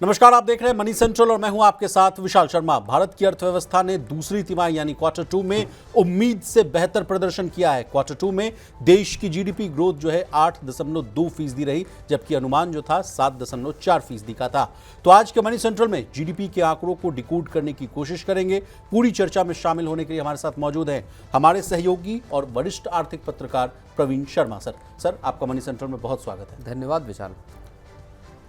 नमस्कार, आप देख रहे हैं मनी सेंट्रल और मैं हूं आपके साथ विशाल शर्मा। भारत की अर्थव्यवस्था ने दूसरी तिमाही यानी क्वार्टर टू में उम्मीद से बेहतर प्रदर्शन किया है। क्वार्टर टू में देश की जीडीपी ग्रोथ जो है 8.2% रही, जबकि अनुमान जो था 7.4% का था। तो आज के मनी सेंट्रल में जीडीपी के आंकड़ों को डिकोड करने की कोशिश करेंगे। पूरी चर्चा में शामिल होने के लिए हमारे साथ मौजूद हैं हमारे सहयोगी और वरिष्ठ आर्थिक पत्रकार प्रवीण शर्मा। सर, आपका मनी सेंट्रल में बहुत स्वागत है। धन्यवाद विशाल।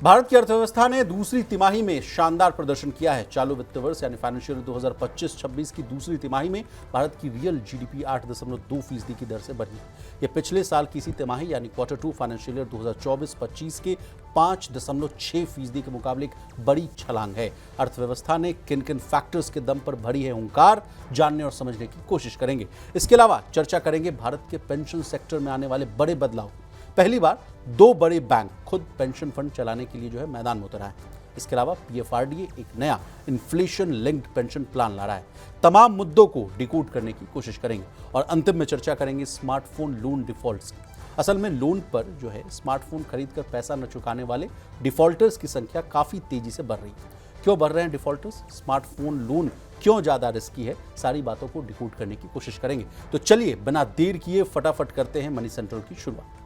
भारत की अर्थव्यवस्था ने दूसरी तिमाही में शानदार प्रदर्शन किया है। चालू वित्त वर्ष यानी फाइनेंशियल 2025-26 की दूसरी तिमाही में भारत की रियल जीडीपी 8.2% की दर से बढ़ी। यह पिछले साल की इसी तिमाही यानी क्वार्टर टू फाइनेंशियल ईयर 2024-25 के 5.6% के मुकाबले एक बड़ी छलांग है। अर्थव्यवस्था ने किन किन फैक्टर्स के दम पर भरी है हुंकार, जानने और समझने की कोशिश करेंगे। इसके अलावा चर्चा करेंगे भारत के पेंशन सेक्टर में आने वाले बड़े बदलाव। पहली बार दो बड़े बैंक खुद पेंशन फंड चलाने के लिए जो है मैदान में उतरा है। इसके अलावा पीएफआरडीए एक नया इन्फ्लेशन लिंक्ड पेंशन प्लान ला रहा है। तमाम मुद्दों को डिकोड करने की कोशिश करेंगे और अंतिम में चर्चा करेंगे स्मार्टफोन लोन डिफॉल्ट्स की। असल में लोन पर जो है स्मार्टफोन खरीद कर पैसा न चुकाने वाले डिफॉल्टर्स की संख्या काफी तेजी से बढ़ रही है। क्यों बढ़ रहे हैं डिफॉल्टर्स? स्मार्टफोन लोन क्यों ज्यादा रिस्की है? सारी बातों को डिकोड करने की कोशिश करेंगे। तो चलिए बिना देर किए फटाफट करते हैं मनी सेंट्रल की शुरुआत।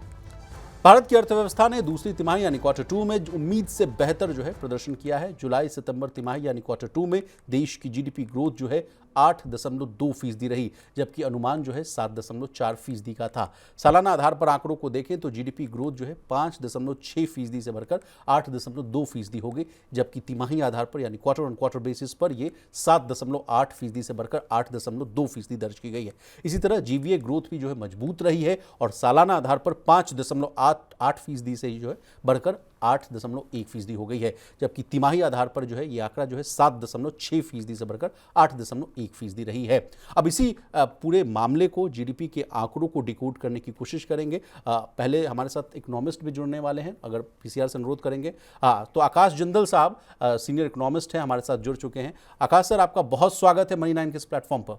भारत की अर्थव्यवस्था ने दूसरी तिमाही यानी क्वार्टर टू में उम्मीद से बेहतर जो है प्रदर्शन किया है। जुलाई सितंबर तिमाही यानी क्वार्टर टू में देश की जीडीपी ग्रोथ जो है 8.2% रही, जबकि अनुमान जो है 7.4% का था। सालाना आधार पर आंकड़ों को देखें तो जीडीपी ग्रोथ जो है 5.6% से बढ़कर 8.2% हो गई, जबकि तिमाही आधार पर यानी क्वार्टर ऑन क्वार्टर बेसिस पर यह 7.8% से बढ़कर 8.2% दर्ज की गई है। इसी तरह जीवीए ग्रोथ भी जो है मजबूत रही है और सालाना आधार पर 5.8% से जो है बढ़कर 8.1% हो गई है, जबकि तिमाही आधार पर जो है ये आंकड़ा जो है 7.6% से बढ़कर 8.1% रही है। अब इसी पूरे मामले को, जीडीपी के आंकड़ों को डिकोड करने की कोशिश करेंगे। पहले हमारे साथ इकोनॉमिस्ट भी जुड़ने वाले हैं, अगर पीसीआर से अनुरोध करेंगे। तो आकाश जिंदल साहब सीनियर इकोनॉमिस्ट हैं, हमारे साथ जुड़ चुके हैं। आकाश सर, आपका बहुत स्वागत है मनी 9 के इस प्लेटफॉर्म पर।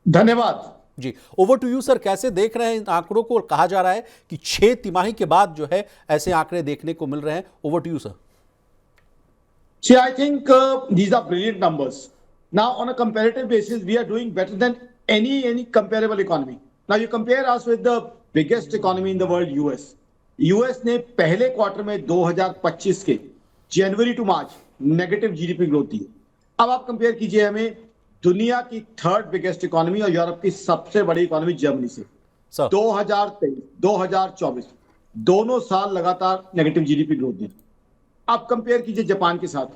धन्यवाद जी, ओवर टू यू सर। कैसे देख रहे हैं इन आंकड़ों को? कहा जा रहा है कि 6 तिमाही के बाद जो है ऐसे आंकड़े देखने को मिल रहे हैं। Over to you sir. See, I think these are brilliant numbers. Now, on a comparative basis, we are doing better than any comparable economy. Now, you compare us with the biggest economy in the world, US. US ने पहले quarter में 2025 के जनवरी to March negative GDP growth दी। अब आप compare कीजिए हमें दुनिया की थर्ड बिगेस्ट इकोनॉमी और यूरोप की सबसे बड़ी इकोनॉमी जर्मनी से। 2023, 2024 दोनों साल लगातार नेगेटिव जीडीपी ग्रोथ दी। आप कंपेयर कीजिए जापान के साथ,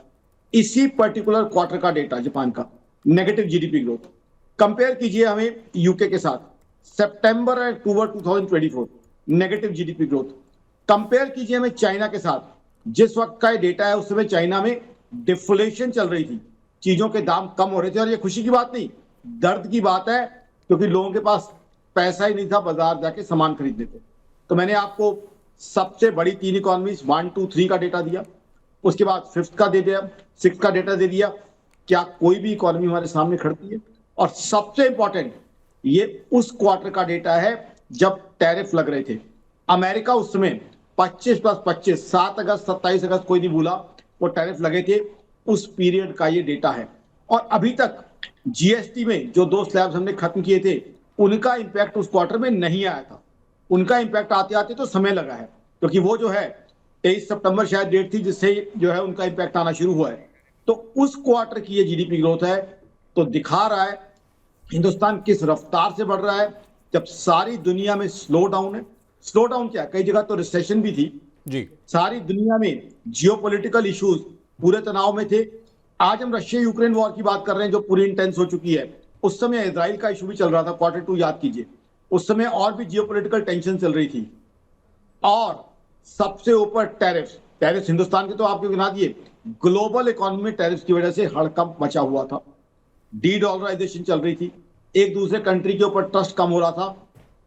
इसी पर्टिकुलर क्वार्टर का डेटा जापान का नेगेटिव जीडीपी ग्रोथ। कंपेयर कीजिए हमें यूके के साथ, सितंबर और अक्टूबर 2024 नेगेटिव जीडीपी ग्रोथ। कंपेयर कीजिए हमें चाइना के साथ, जिस वक्त का डेटा है उस समय चाइना में डिफ्लेशन चल रही थी, चीजों के दाम कम हो रहे थे। और ये खुशी की बात नहीं, दर्द की बात है, क्योंकि लोगों के पास पैसा ही नहीं था बाजार जाके सामान खरीदने थे। तो मैंने आपको सबसे बड़ी 3 इकोनॉमीज 1, 2, 3 का डेटा दिया, उसके बाद 5th का दे दिया, 6th का डेटा दे दिया। क्या कोई भी इकोनॉमी हमारे सामने खड़ती है? और सबसे इंपॉर्टेंट, ये उस क्वार्टर का डेटा है जब टैरिफ लग रहे थे। अमेरिका उस समय 25+25 7 अगस्त 27 अगस्त कोई नहीं भूला, वो टैरिफ लगे थे, उस पीरियड का ये डेटा है। और अभी तक जीएसटी में जो 2 स्लैब्स हमने खत्म किए थे, उनका इंपैक्ट उस क्वार्टर में नहीं आया था। उनका इंपैक्ट आते आते तो समय लगा है, क्योंकि वो जो है 23 सितंबर शायद डेट थी जिससे जो है उनका इंपैक्ट आना शुरू हुआ है। तो उस क्वार्टर की ये जीडीपी ग्रोथ है, तो दिखा रहा है हिंदुस्तान किस रफ्तार से बढ़ रहा है, जब सारी दुनिया में स्लो डाउन है। स्लो डाउन क्या, कई जगह तो रिसेशन भी थी जी। सारी दुनिया में जियोपॉलिटिकल इश्यूज पूरे तनाव में थे। आज हम रशिया यूक्रेन वॉर की बात कर रहे हैं जो पूरी इंटेंस हो चुकी है। उस समय इजराइल का इशू भी चल रहा था, क्वार्टर टू याद कीजिए, उस समय और भी जियोपॉलिटिकल टेंशन चल रही थी। और सबसे ऊपर टैरिफ हिंदुस्तान के तो आपने गिना दिए, ग्लोबल इकोनॉमी में टैरिफ की वजह से हड़कंप मचा हुआ था, डी डॉलराइजेशन चल रही थी, एक दूसरे कंट्री के ऊपर ट्रस्ट कम हो रहा था।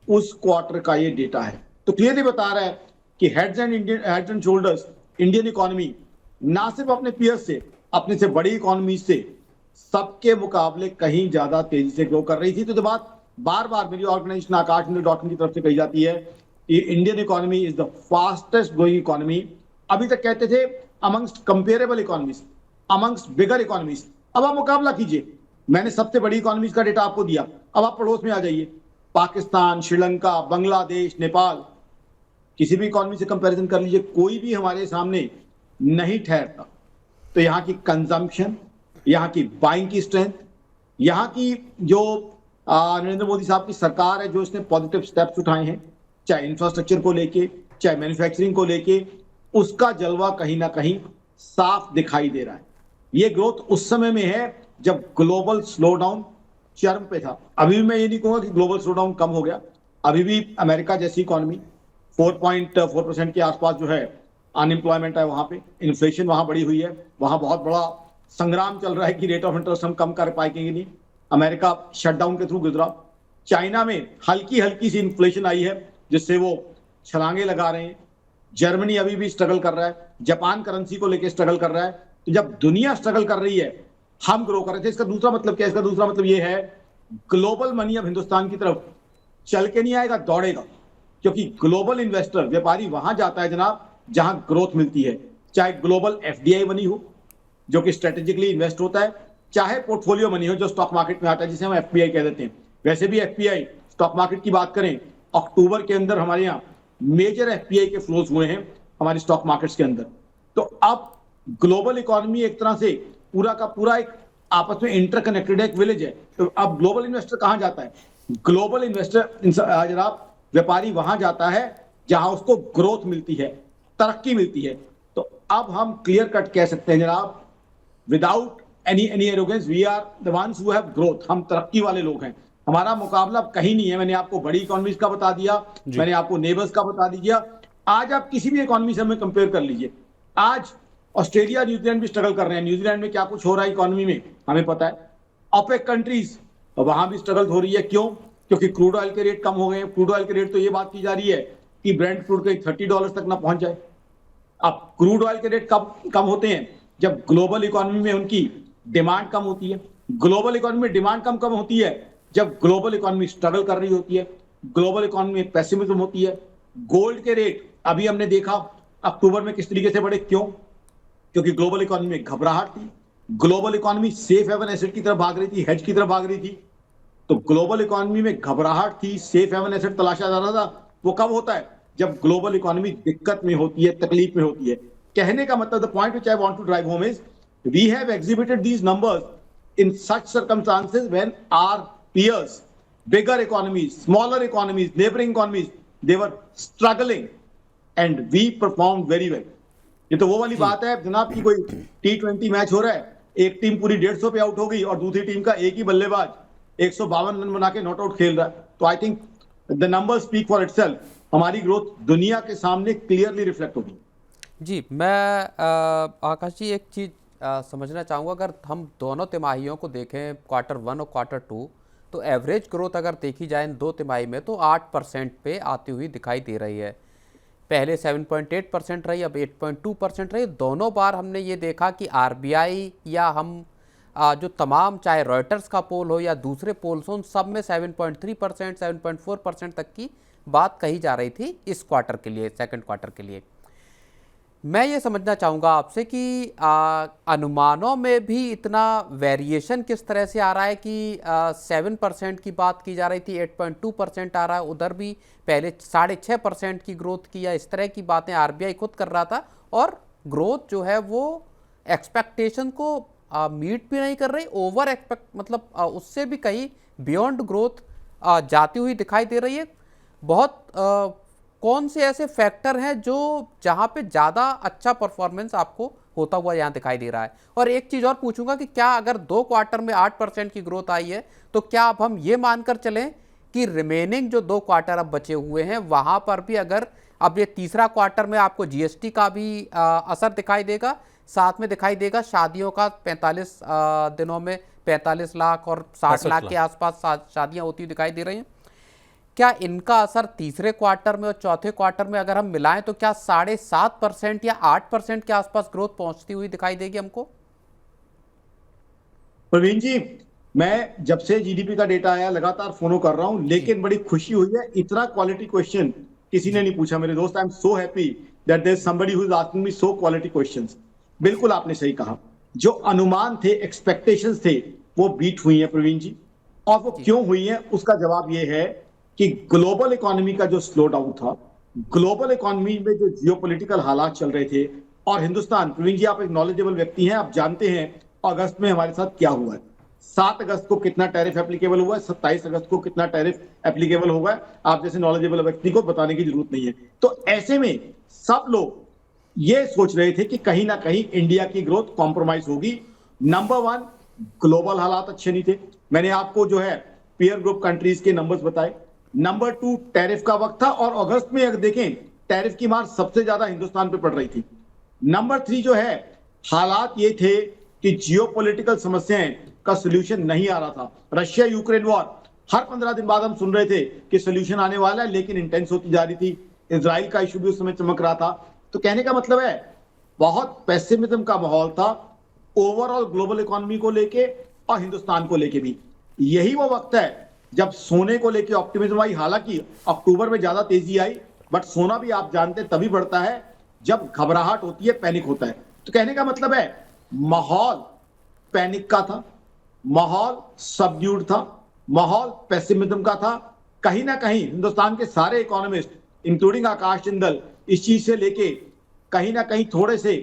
उस क्वार्टर का ये डेटा है, तो क्लियरली बता रहा है कि heads and shoulders Indian economy ना सिर्फ अपने पीयर्स से, अपने से बड़ी इकोनॉमी से सबके मुकाबले कहीं ज्यादा तेजी से ग्रो कर रही थी। तो बात बार बार मेरी ऑर्गेनाइजेशन आकाश.in की तरफ से कही जाती है कि Indian economy is the fastest growing economy. अभी तक कहते थे amongst comparable economies, amongst bigger economies. अब आप मुकाबला कीजिए, मैंने सबसे बड़ी इकोनॉमीज का डेटा आपको दिया, अब आप पड़ोस में आ जाइए, पाकिस्तान, श्रीलंका, बांग्लादेश, नेपाल, किसी भी इकोनॉमी से कंपैरिजन कर लीजिए, कोई भी हमारे सामने नहीं ठहरता। तो यहाँ की कंजम्पशन, यहाँ की बाइंग की स्ट्रेंथ, यहाँ की जो नरेंद्र मोदी साहब की सरकार है, जो इसने पॉजिटिव स्टेप्स उठाए हैं, चाहे इंफ्रास्ट्रक्चर को लेके, चाहे मैन्युफैक्चरिंग को लेके, उसका जलवा कहीं ना कहीं साफ दिखाई दे रहा है। ये ग्रोथ उस समय में है जब ग्लोबल स्लोडाउन चरम पे था। अभी भी मैं ये नहीं कहूंगा कि ग्लोबल स्लोडाउन कम हो गया, अभी भी अमेरिका जैसी इकोनॉमी 4.4% के आसपास जो है अनएम्प्लॉयमेंट है, वहां पे इन्फ्लेशन वहां बढ़ी हुई है, वहां बहुत बड़ा संग्राम चल रहा है कि रेट ऑफ इंटरेस्ट हम कम कर पाएंगे नहीं। अमेरिका शटडाउन के थ्रू गुजरा, चाइना में हल्की हल्की सी इन्फ्लेशन आई है जिससे वो छलांगे लगा रहे हैं, जर्मनी अभी भी स्ट्रगल कर रहा है, जापान करेंसी को लेकर स्ट्रगल कर रहा है। तो जब दुनिया स्ट्रगल कर रही है, हम ग्रो कर रहे थे। इसका दूसरा मतलब क्या है? इसका दूसरा मतलब ये है ग्लोबल मनी अब हिंदुस्तान की तरफ चल के नहीं आएगा, दौड़ेगा, क्योंकि ग्लोबल इन्वेस्टर, व्यापारी वहां जाता है जनाब जहां ग्रोथ मिलती है। चाहे ग्लोबल एफडीआई मनी हो जो कि स्ट्रेटेजिकली इन्वेस्ट होता है, चाहे पोर्टफोलियो मनी हो जो स्टॉक मार्केट में आता है, जिसे हम एफपीआई कह देते हैं। वैसे भी एफपीआई स्टॉक मार्केट की बात करें, अक्टूबर के अंदर हमारे यहाँ मेजर एफपीआई के फ्लोज हुए हैं हमारे स्टॉक मार्केट्स के अंदर। तो अब ग्लोबल इकोनॉमी एक तरह से पूरा का पूरा एक आपस में इंटरकनेक्टेड एक विलेज है। तो अब ग्लोबल इन्वेस्टर कहां जाता है? ग्लोबल इन्वेस्टर जनाब व्यापारी वहां जाता है जहां उसको ग्रोथ मिलती है, तरक्की मिलती है। तो अब हम क्लियर कट कह सकते हैं जनाब, without any arrogance, we are the ones who have growth. हम तरक्की वाले लोग हैं, हमारा मुकाबला कहीं नहीं है। मैंने आपको बड़ी इकोनॉमीज का बता दिया, मैंने आपको नेबर्स का बता दिया। आज आप किसी भी इकोनॉमी से हमें कंपेयर कर लीजिए। आज ऑस्ट्रेलिया, न्यूजीलैंड भी स्ट्रगल कर रहे हैं। न्यूजीलैंड में क्या कुछ हो रहा है इकोनॉमी में हमें पता है। ओपेक कंट्रीज वहां भी स्ट्रगल हो रही है। क्यों? क्योंकि क्रूड ऑयल के रेट कम हो गए हैं। क्रूड ऑयल के रेट तो ये बात की जा रही है कि ब्रेंट क्रूड कहीं $30 तक ना पहुंच जाए। अब क्रूड ऑयल के रेट कब कम होते हैं? जब ग्लोबल इकोनॉमी में उनकी डिमांड कम होती है। ग्लोबल इकोनॉमी में डिमांड कम होती है जब ग्लोबल इकोनॉमी स्ट्रगल कर रही होती है, ग्लोबल इकोनॉमी में पेसिमिज्म होती है। गोल्ड के रेट अभी हमने देखा अक्टूबर में किस तरीके से बढ़े। क्यों? क्योंकि ग्लोबल इकोनॉमी में घबराहट थी, global economy safe haven asset की तरफ भाग रही थी, हेज की तरफ भाग रही थी। तो ग्लोबल इकोनॉमी में घबराहट थी, सेफ हेवन एसेट तलाशा जा रहा था। वो कब होता है? जब ग्लोबल इकोनॉमी दिक्कत में होती है, तकलीफ में होती है। कहने का मतलब, the point which I want to drive home is, we have exhibited these numbers in such circumstances when our peers, bigger economies, smaller economies, neighboring economies, they were struggling and we performed very well. ये तो वो वाली बात है जनाब कि कोई T20 match हो रहा है, एक टीम पूरी 150 पे आउट हो गई और दूसरी टीम का एक ही बल्लेबाज 152 रन बना के नॉट आउट खेल रहा है। तो I think the number speak for itself. हमारी ग्रोथ दुनिया के सामने क्लियरली रिफ्लेक्ट होगी। जी, मैं आकाश जी एक चीज़ समझना चाहूँगा। अगर हम दोनों तिमाहियों को देखें, क्वार्टर 1 और क्वार्टर 2, तो एवरेज ग्रोथ अगर देखी जाए इन 2 तिमाही में तो 8% पे आती हुई दिखाई दे रही है। पहले 7.8% रही, अब 8.2% रही। दोनों बार हमने ये देखा कि आरबीआई या हम जो तमाम, चाहे रॉयटर्स का पोल हो या दूसरे पोल्स हो, उन सब में 7.3%, 7.4% तक की बात कही जा रही थी इस क्वार्टर के लिए, सेकंड क्वार्टर के लिए। मैं ये समझना चाहूँगा आपसे कि अनुमानों में भी इतना वेरिएशन किस तरह से आ रहा है कि 7% की बात की जा रही थी, 8.2% आ रहा है। उधर भी पहले 6.5% की ग्रोथ की, या इस तरह की बातें आरबीआई खुद कर रहा था, और ग्रोथ जो है वो एक्सपेक्टेशन को मीट भी नहीं कर रही, ओवर एक्सपेक्ट, मतलब उससे भी कहीं बियॉन्ड ग्रोथ जाती हुई दिखाई दे रही है। बहुत कौन से ऐसे फैक्टर हैं जो जहां पे ज़्यादा अच्छा परफॉर्मेंस आपको होता हुआ यहाँ दिखाई दे रहा है? और एक चीज़ और पूछूंगा कि क्या अगर 2 क्वार्टर में 8% की ग्रोथ आई है, तो क्या अब हम ये मानकर चलें कि रिमेनिंग जो 2 क्वार्टर अब बचे हुए हैं वहां पर भी, अगर अब ये तीसरा क्वार्टर में आपको जीएसटी का भी असर दिखाई देगा, साथ में दिखाई देगा शादियों का, 45 दिनों में 45 लाख और 60 लाख के आसपास शादियां होती दिखाई दे रही हैं, क्या इनका असर तीसरे क्वार्टर में और चौथे क्वार्टर में अगर हम मिलाएं तो क्या 7.5% या 8% के आसपास ग्रोथ पहुंचती हुई दिखाई देगी हमको? प्रवीण जी, मैं जब से जीडीपी का डेटा आया लगातार फॉलो कर रहा हूं, लेकिन बड़ी खुशी हुई है, इतना क्वालिटी क्वेश्चन किसी ने नहीं पूछा मेरे दोस्त। I am so happy that there is somebody who is asking me so quality questions. बिल्कुल आपने सही कहा। जो अनुमान थे, एक्सपेक्टेशंस थे, वो बीट हुई हैं प्रवीण जी। और वो जी क्यों हुई हैं उसका जवाब ये है कि ग्लोबल इकोनॉमी का जो स्लो डाउन था, ग्लोबल इकोनॉमी में जो जियोपॉलिटिकल हालात चल रहे थे, और हिंदुस्तान, प्रवीण जी आप एक नॉलेजेबल व्यक्ति हैं, आप जानते हैं अगस्त में हमारे साथ क्या हुआ है। 7 अगस्त को कितना टैरिफ एप्लीकेबल हुआ है, 27 अगस्त को कितना टैरिफ एप्लीकेबल होगा, आप जैसे नॉलेजेबल व्यक्ति को बताने की जरूरत नहीं है। तो ऐसे में सब लोग ये सोच रहे थे कि कहीं ना कहीं इंडिया की ग्रोथ कॉम्प्रोमाइज होगी। नंबर वन, ग्लोबल हालात अच्छे नहीं थे, मैंने आपको जो है पीयर ग्रुप कंट्रीज के नंबर्स बताए। नंबर टू, टैरिफ का वक्त था, और अगस्त में अगर देखें टैरिफ की मार सबसे ज्यादा हिंदुस्तान पे पड़ रही थी। नंबर थ्री जो है, हालात ये थे कि जियोपॉलिटिकल समस्याएं का सोल्यूशन नहीं आ रहा था। रशिया यूक्रेन वॉर, हर 15 दिन बाद हम सुन रहे थे कि सोल्यूशन आने वाला है, लेकिन इंटेंस होती जा रही थी। इजराइल का इशू भी उस समय चमक रहा था। तो कहने का मतलब है बहुत पेसिमिज्म का माहौल था ओवरऑल ग्लोबल इकोनॉमी को लेके और हिंदुस्तान को लेके भी। यही वो वक्त है जब सोने को लेके ऑप्टिमिज्म आई। हालांकि अक्टूबर में ज्यादा तेजी आई, बट सोना भी आप जानते हैं तभी बढ़ता है जब घबराहट होती है, पैनिक होता है। तो कहने का मतलब है माहौल पैनिक का था, माहौल सबड्यूड था, माहौल पेसिमिज्म का था। कहीं ना कहीं हिंदुस्तान के सारे इकोनॉमिस्ट इंक्लूडिंग आकाश जिंदल इस चीज से लेके कहीं ना कहीं थोड़े से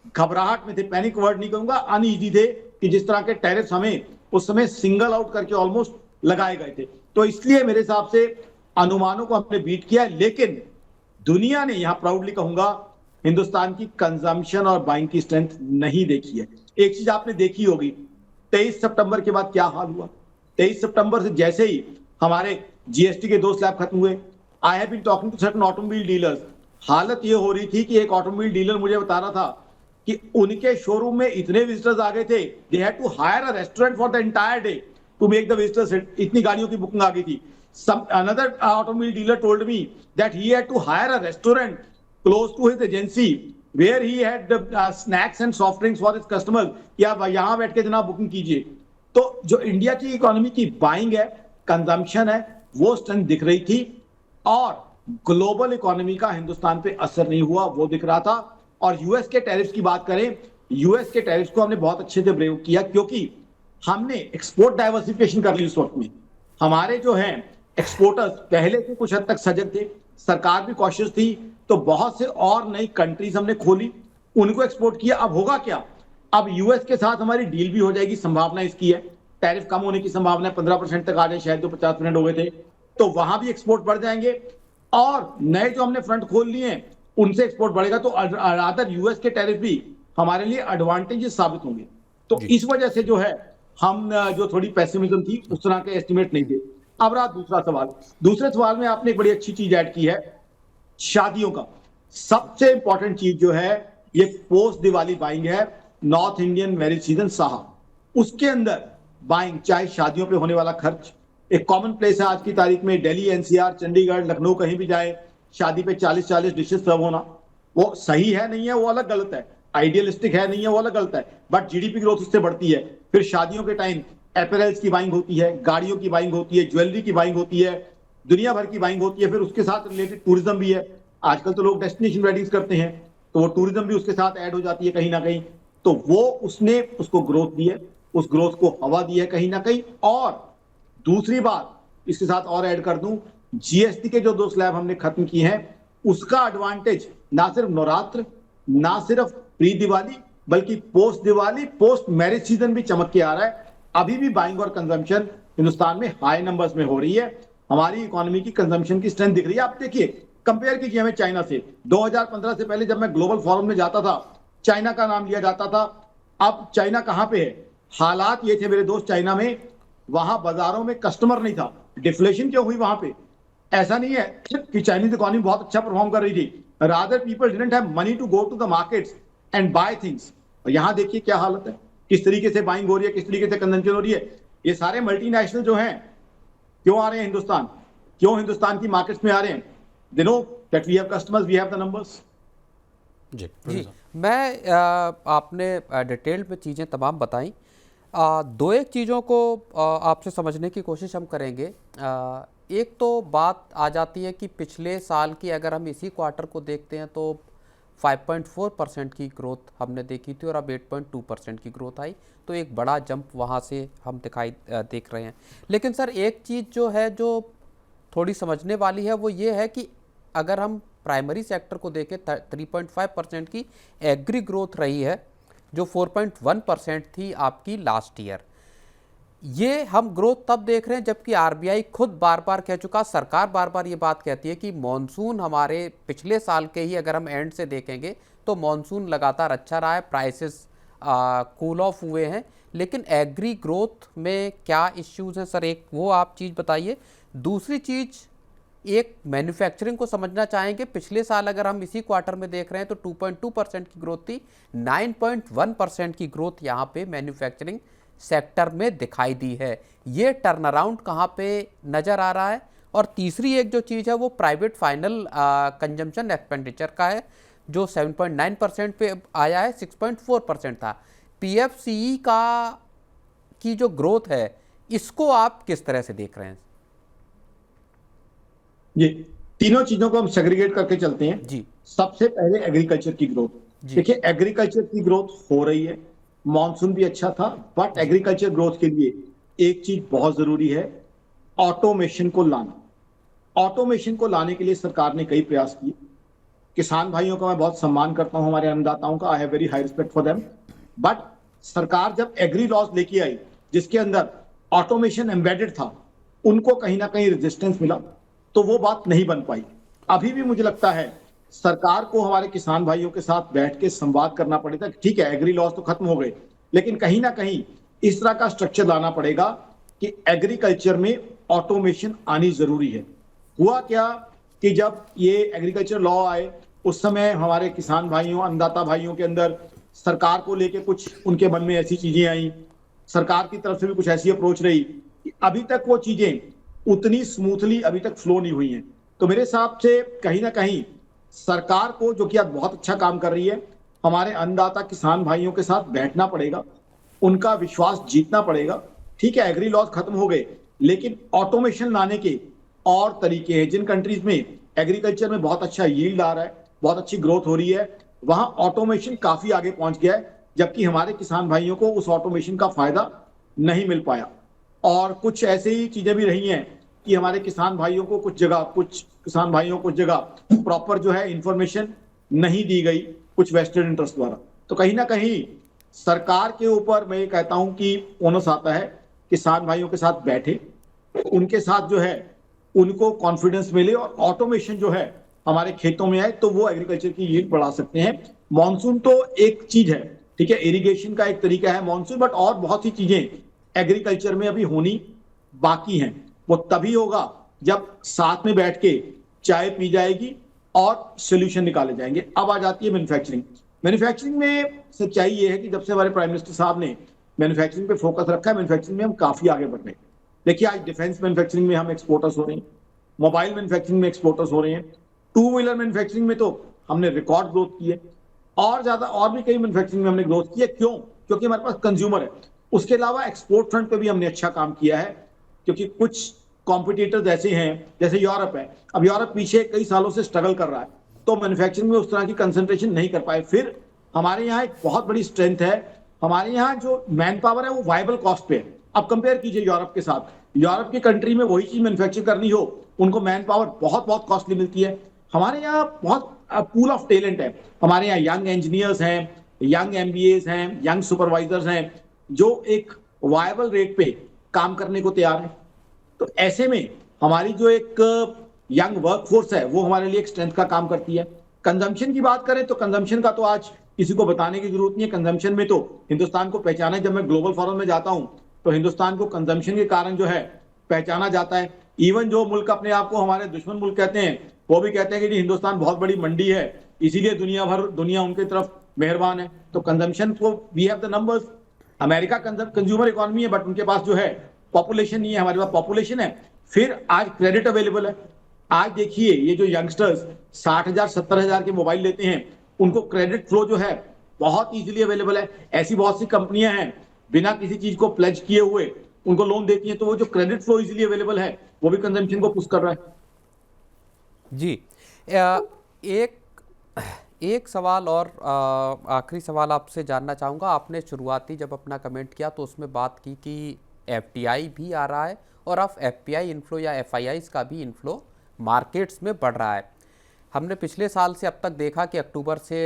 घबराहट में थे, पैनिक वर्ड नहीं कहूंगा, अनईजी थे कि जिस तरह के टैरिफ हमें उस समय सिंगल आउट करके ऑलमोस्ट लगाए गए थे। तो इसलिए मेरे हिसाब से अनुमानों को हमने बीट किया, लेकिन दुनिया ने, यहां प्राउडली कहूंगा, हिंदुस्तान की कंजम्पशन और बाइंग की स्ट्रेंथ नहीं देखी है। एक चीज आपने देखी होगी, 23 सितंबर के बाद क्या हाल हुआ। 23 सितंबर से जैसे ही हमारे जीएसटी के 2 स्लैब खत्म हुए, I have been talking to certain automobile dealers, हालत ये हो रही थी कि एक ऑटोमोबाइल डीलर मुझे बता रहा था कि उनके शोरूम में इतने विजिटर्स आ गए थे, they had to hire a restaurant for the entire day to make the visitors, इतनी गाड़ियों की बुकिंग आ गई थी। Some another automobile dealer told me that he had to hire a restaurant close to his agency where he had snacks and soft drinks for his customers कि आप यहां बैठ के जनाब बुकिंग कीजिए। तो जो इंडिया की इकोनॉमी की बाइंग है, कंजम्पशन है, वो स्ट्रेंथ दिख रही थी, और ग्लोबल इकोनॉमी का हिंदुस्तान पे असर नहीं हुआ, वो दिख रहा था। और यूएस के टैरिफ्स की बात करें, यूएस के टैरिफ्स को हमने बहुत अच्छे से प्रयोग किया, क्योंकि हमने एक्सपोर्ट डाइवर्सिफिकेशन कर ली उस वक्त में। हमारे जो है एक्सपोर्टर्स पहले से कुछ हद तक सजग थे, सरकार भी कॉशियस थी, तो बहुत से और नई कंट्रीज हमने खोली, उनको एक्सपोर्ट किया। अब होगा क्या, अब यूएस के साथ हमारी डील भी हो जाएगी, संभावना इसकी है, टैरिफ कम होने की संभावना है, 15% तक आ जाए, शायद तो 50% हो गए थे, तो वहां भी एक्सपोर्ट बढ़ जाएंगे। और नए जो हमने फ्रंट खोल लिए हैं उनसे एक्सपोर्ट बढ़ेगा, तो अदर यूएस के टैरिफ भी हमारे लिए एडवांटेजेस साबित होंगे। तो इस वजह से जो है हम जो थोड़ी पेसिमिज्म थी उस तरह के एस्टिमेट नहीं थे। अब रहा दूसरा सवाल, दूसरे सवाल में आपने एक बड़ी अच्छी चीज ऐड की है, शादियों का। सबसे इंपॉर्टेंट चीज जो है ये पोस्ट दिवाली बाइंग है, north Indian marriage season Saha, उसके अंदर बाइंग, चाहे शादियों पे होने वाला खर्च एक कॉमन प्लेस है आज की तारीख में। दिल्ली, एनसीआर, चंडीगढ़, लखनऊ, कहीं भी जाए, शादी पे 40-40 डिशेस सर्व होना, वो सही है नहीं है वो अलग गलत है, आइडियलिस्टिक है नहीं है वो अलग गलत है, बट जीडीपी ग्रोथ उससे बढ़ती है। फिर शादियों के टाइम एपरेल्स की बाइंग होती है, गाड़ियों की बाइंग होती है, ज्वेलरी की बाइंग होती है, दुनिया भर की बाइंग होती है। फिर उसके साथ रिलेटेड टूरिज्म भी है, आजकल तो लोग डेस्टिनेशन वेडिंग्स करते हैं, तो वो टूरिज्म भी उसके साथ ऐड हो जाती है कहीं ना कहीं। तो वो उसने उसको ग्रोथ दी है, उस ग्रोथ को हवा दी है कहीं ना कहीं। और दूसरी बात इसके साथ और ऐड कर दूं, जीएसटी के जो 2 स्लैब हमने खत्म किए हैं, उसका एडवांटेज ना सिर्फ नवरात्र, ना सिर्फ प्री दिवाली, बल्कि post Diwali, post marriage season भी चमक के आ रहा है। अभी भी बाइंग और कंजम्पशन हिंदुस्तान में हाई नंबर्स में हो रही है, हमारी इकोनॉमी की कंजम्पशन की स्ट्रेंथ दिख रही है। आप देखिए, कंपेयर कीजिए हमें चाइना से। 2015 से पहले जब मैं ग्लोबल फोरम में जाता था, चाइना का नाम लिया जाता था। अब चाइना कहां पे है, हालात ये थे मेरे दोस्त चाइना में, वहां बाजारों में कस्टमर नहीं था। डिफ्लेशन क्यों हुई वहां पे, ऐसा नहीं है कि चाइनीज इकोनॉमी बहुत अच्छा परफॉर्म कर रही थी, rather people didn't have money to go to the markets and buy things. और यहां देखिए क्या हालत है, किस तरीके से बाइंग हो रही है, किस तरीके से कंजम्पशन हो रही है। ये सारे मल्टीनेशनल जो हैं क्यों आ रहे हैं हिंदुस्तान, क्यों हिंदुस्तान की मार्केट्स में आ रहे हैं, they know that we have customers, we have the numbers. जी, मैं आपने डिटेल में चीज़ें तमाम बताई। दो एक चीज़ों को आपसे समझने की कोशिश हम करेंगे। एक तो बात आ जाती है कि पिछले साल की अगर हम इसी क्वार्टर को देखते हैं तो 5.4% की ग्रोथ हमने देखी थी और अब 8.2% की ग्रोथ आई, तो एक बड़ा जंप वहाँ से हम देख रहे हैं। लेकिन सर एक चीज़ जो है जो थोड़ी समझने वाली है वो ये है कि अगर हम प्राइमरी सेक्टर को देखें 3.5% की एग्री ग्रोथ रही है जो 4.1% थी आपकी लास्ट ईयर। ये हम ग्रोथ तब देख रहे हैं जबकि आरबीआई खुद बार बार कह चुका, सरकार बार बार ये बात कहती है कि मॉनसून हमारे पिछले साल के ही अगर हम एंड से देखेंगे तो मॉनसून लगातार अच्छा रहा है, प्राइसेस कूल ऑफ हुए हैं। लेकिन एग्री ग्रोथ में क्या इश्यूज हैं सर, एक वो आप चीज़ बताइए। दूसरी चीज़, एक मैन्युफैक्चरिंग को समझना चाहेंगे। पिछले साल अगर हम इसी क्वार्टर में देख रहे हैं तो 2.2% की ग्रोथ थी, 9.1% की ग्रोथ यहाँ पे मैन्युफैक्चरिंग सेक्टर में दिखाई दी है। ये टर्न अराउंड कहाँ पे नज़र आ रहा है? और तीसरी एक जो चीज़ है वो प्राइवेट फाइनल कंजम्पशन एक्सपेंडिचर का है जो 7.9% पे आया है, 6.4% था। पीएफसीई की जो ग्रोथ है इसको आप किस तरह से देख रहे हैं? जी, तीनों चीजों को हम सेग्रीगेट करके चलते हैं जी। सबसे पहले एग्रीकल्चर की ग्रोथ। देखिए, एग्रीकल्चर की ग्रोथ हो रही है, मॉनसून भी अच्छा था, बट एग्रीकल्चर ग्रोथ के लिए एक चीज बहुत जरूरी है, ऑटोमेशन को लाना। ऑटोमेशन को लाने के लिए सरकार ने कई प्रयास किए। किसान भाइयों का मैं बहुत सम्मान करता हूं, हमारे अन्नदाताओं का, I have very high respect for them. But सरकार जब एग्री लॉज लेके आई जिसके अंदर ऑटोमेशन एम्बेडेड था, उनको कहीं ना कहीं रेजिस्टेंस मिला, तो वो बात नहीं बन पाई। अभी भी मुझे लगता है सरकार को हमारे किसान भाइयों के साथ बैठ के संवाद करना पड़ेगा। ठीक है, एग्री लॉज तो खत्म हो गए, लेकिन कहीं ना कहीं इस तरह का स्ट्रक्चर लाना पड़ेगा कि एग्रीकल्चर में ऑटोमेशन आनी जरूरी है। हुआ क्या कि जब ये एग्रीकल्चर लॉ आए उस समय हमारे किसान भाइयों, अन्नदाता भाइयों के अंदर सरकार को लेके कुछ उनके मन में ऐसी चीजें आई, सरकार की तरफ से भी कुछ ऐसी अप्रोच रही कि अभी तक वो चीजें उतनी स्मूथली अभी तक फ्लो नहीं हुई हैं। तो मेरे हिसाब से कहीं ना कहीं सरकार को, जो कि आज बहुत अच्छा काम कर रही है, हमारे अन्नदाता किसान भाइयों के साथ बैठना पड़ेगा, उनका विश्वास जीतना पड़ेगा। ठीक है, एग्री लॉज खत्म हो गए, लेकिन ऑटोमेशन लाने के और तरीके हैं। जिन कंट्रीज में एग्रीकल्चर में बहुत अच्छा यील्ड आ रहा है, बहुत अच्छी ग्रोथ हो रही है, वहां ऑटोमेशन काफी आगे पहुंच गया है, जबकि हमारे किसान भाइयों को उस ऑटोमेशन का फायदा नहीं मिल पाया। और कुछ ऐसे ही चीजें भी रही हैं कि हमारे किसान भाइयों को कुछ किसान भाइयों को कुछ जगह प्रॉपर जो है इंफॉर्मेशन नहीं दी गई कुछ वेस्टेड इंटरेस्ट द्वारा। तो कहीं ना कहीं सरकार के ऊपर मैं ये कहता हूं कि ओनस आता है, किसान भाइयों के साथ बैठे, उनके साथ जो है उनको कॉन्फिडेंस मिले और ऑटोमेशन जो है हमारे खेतों में आए, तो वो एग्रीकल्चर की यील्ड बढ़ा सकते हैं। मॉनसून तो एक चीज है, ठीक है, इरिगेशन का एक तरीका है मॉनसून, बट और बहुत सी चीजें एग्रीकल्चर में अभी होनी बाकी हैं। वो तभी होगा जब साथ में बैठ के चाय पी जाएगी और सोल्यूशन निकाले जाएंगे। अब आ जाती है मैन्युफैक्चरिंग। मैन्युफैक्चरिंग में सच्चाई ये है कि जब से हमारे प्राइम मिनिस्टर साहब ने मैन्युफैक्चरिंग पे फोकस रखा है, मैन्युफैक्चरिंग में हम काफी आगे बढ़ रहे हैं। देखिए, आज डिफेंस मैन्युफैक्चरिंग में हम एक्सपोर्टर्स हो रहे हैं, मोबाइल मैन्युफैक्चरिंग में एक्सपोर्टर्स हो रहे हैं, टू व्हीलर मैन्युफैक्चरिंग में तो हमने रिकॉर्ड ग्रोथ की है, और ज्यादा और भी कई मैन्युफैक्चरिंग में हमने ग्रोथ की है। क्यों? क्योंकि हमारे पास कंज्यूमर है। उसके अलावा एक्सपोर्ट फ्रंट पे भी हमने अच्छा काम किया है, क्योंकि कुछ कॉम्पिटिटर्स ऐसे हैं, जैसे यूरोप है। अब यूरोप पीछे कई सालों से स्ट्रगल कर रहा है, तो मैन्युफैक्चरिंग में उस तरह की कंसंट्रेशन नहीं कर पाए। फिर हमारे यहाँ एक बहुत बड़ी स्ट्रेंथ है, हमारे यहाँ जो मैन पावर है वो वायबल कॉस्ट पे है। अब कंपेयर कीजिए यूरोप के साथ, यूरोप की कंट्री में वही चीज मैन्युफैक्चर करनी हो, उनको मैन पावर बहुत बहुत कॉस्टली मिलती है। हमारे यहाँ बहुत पूल ऑफ टैलेंट है, हमारे यहाँ यंग इंजीनियर्स हैं, यंग एमबीएस हैं, यंग सुपरवाइजर्स हैं, जो एक वायबल रेट पे काम करने को तैयार है। तो ऐसे में हमारी जो एक यंग वर्कफोर्स है वो हमारे लिए एक स्ट्रेंथ का काम करती है। कंजम्पशन की बात करें तो कंजम्पशन का तो आज किसी को बताने की जरूरत नहीं है। कंजम्पशन में तो हिंदुस्तान को पहचाना है। जब मैं ग्लोबल फोरम में जाता हूं तो हिंदुस्तान को कंजम्पशन के कारण जो है पहचाना जाता है। इवन जो मुल्क अपने आप को हमारे दुश्मन मुल्क कहते हैं, वो भी कहते हैं कि हिंदुस्तान बहुत बड़ी मंडी है, इसीलिए दुनिया उनकी तरफ मेहरबान है। तो कंजम्पशन को we have the numbers. America consumer economy है, बट उनके पास जो है पॉपुलेशन नहीं है, हमारे पास पॉपुलेशन है। फिर आज क्रेडिट अवेलेबल है। आज देखिए, ये जो यंगस्टर्स 60,000 70,000 के मोबाइल लेते हैं, उनको क्रेडिट फ्लो जो है बहुत इजीली अवेलेबल है। ऐसी बहुत सी कंपनियां हैं बिना किसी चीज को प्लेज किए हुए उनको लोन देती हैं, तो वो जो क्रेडिट फ्लो इजीली अवेलेबल है वो भी कंजम्पशन को पुश कर रहा है। जी, एक सवाल और आखिरी सवाल आपसे जानना चाहूँगा। आपने शुरुआती जब अपना कमेंट किया तो उसमें बात की कि एफडीआई भी आ रहा है और अब एफपीआई इन्फ्लो या एफआईआईज का भी इन्फ्लो मार्केट्स में बढ़ रहा है। हमने पिछले साल से अब तक देखा कि अक्टूबर से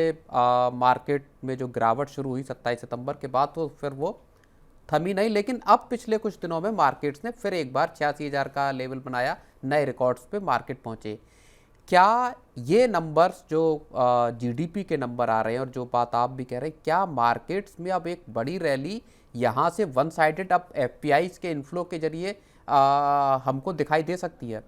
मार्केट में जो गिरावट शुरू हुई 27 सितंबर के बाद, तो फिर वो थमी नहीं, लेकिन अब पिछले कुछ दिनों में मार्केट्स ने फिर एक बार 86,000 का लेवल बनाया, नए रिकॉर्ड्स पे मार्केट पहुंचे। क्या ये नंबर्स जो जीडीपी के नंबर आ रहे हैं और जो बात आप भी कह रहे हैं, क्या मार्केट्स में अब एक बड़ी रैली यहाँ से वन साइडेड अब एफपीआईज के इन्फ्लो के जरिए हमको दिखाई दे सकती है?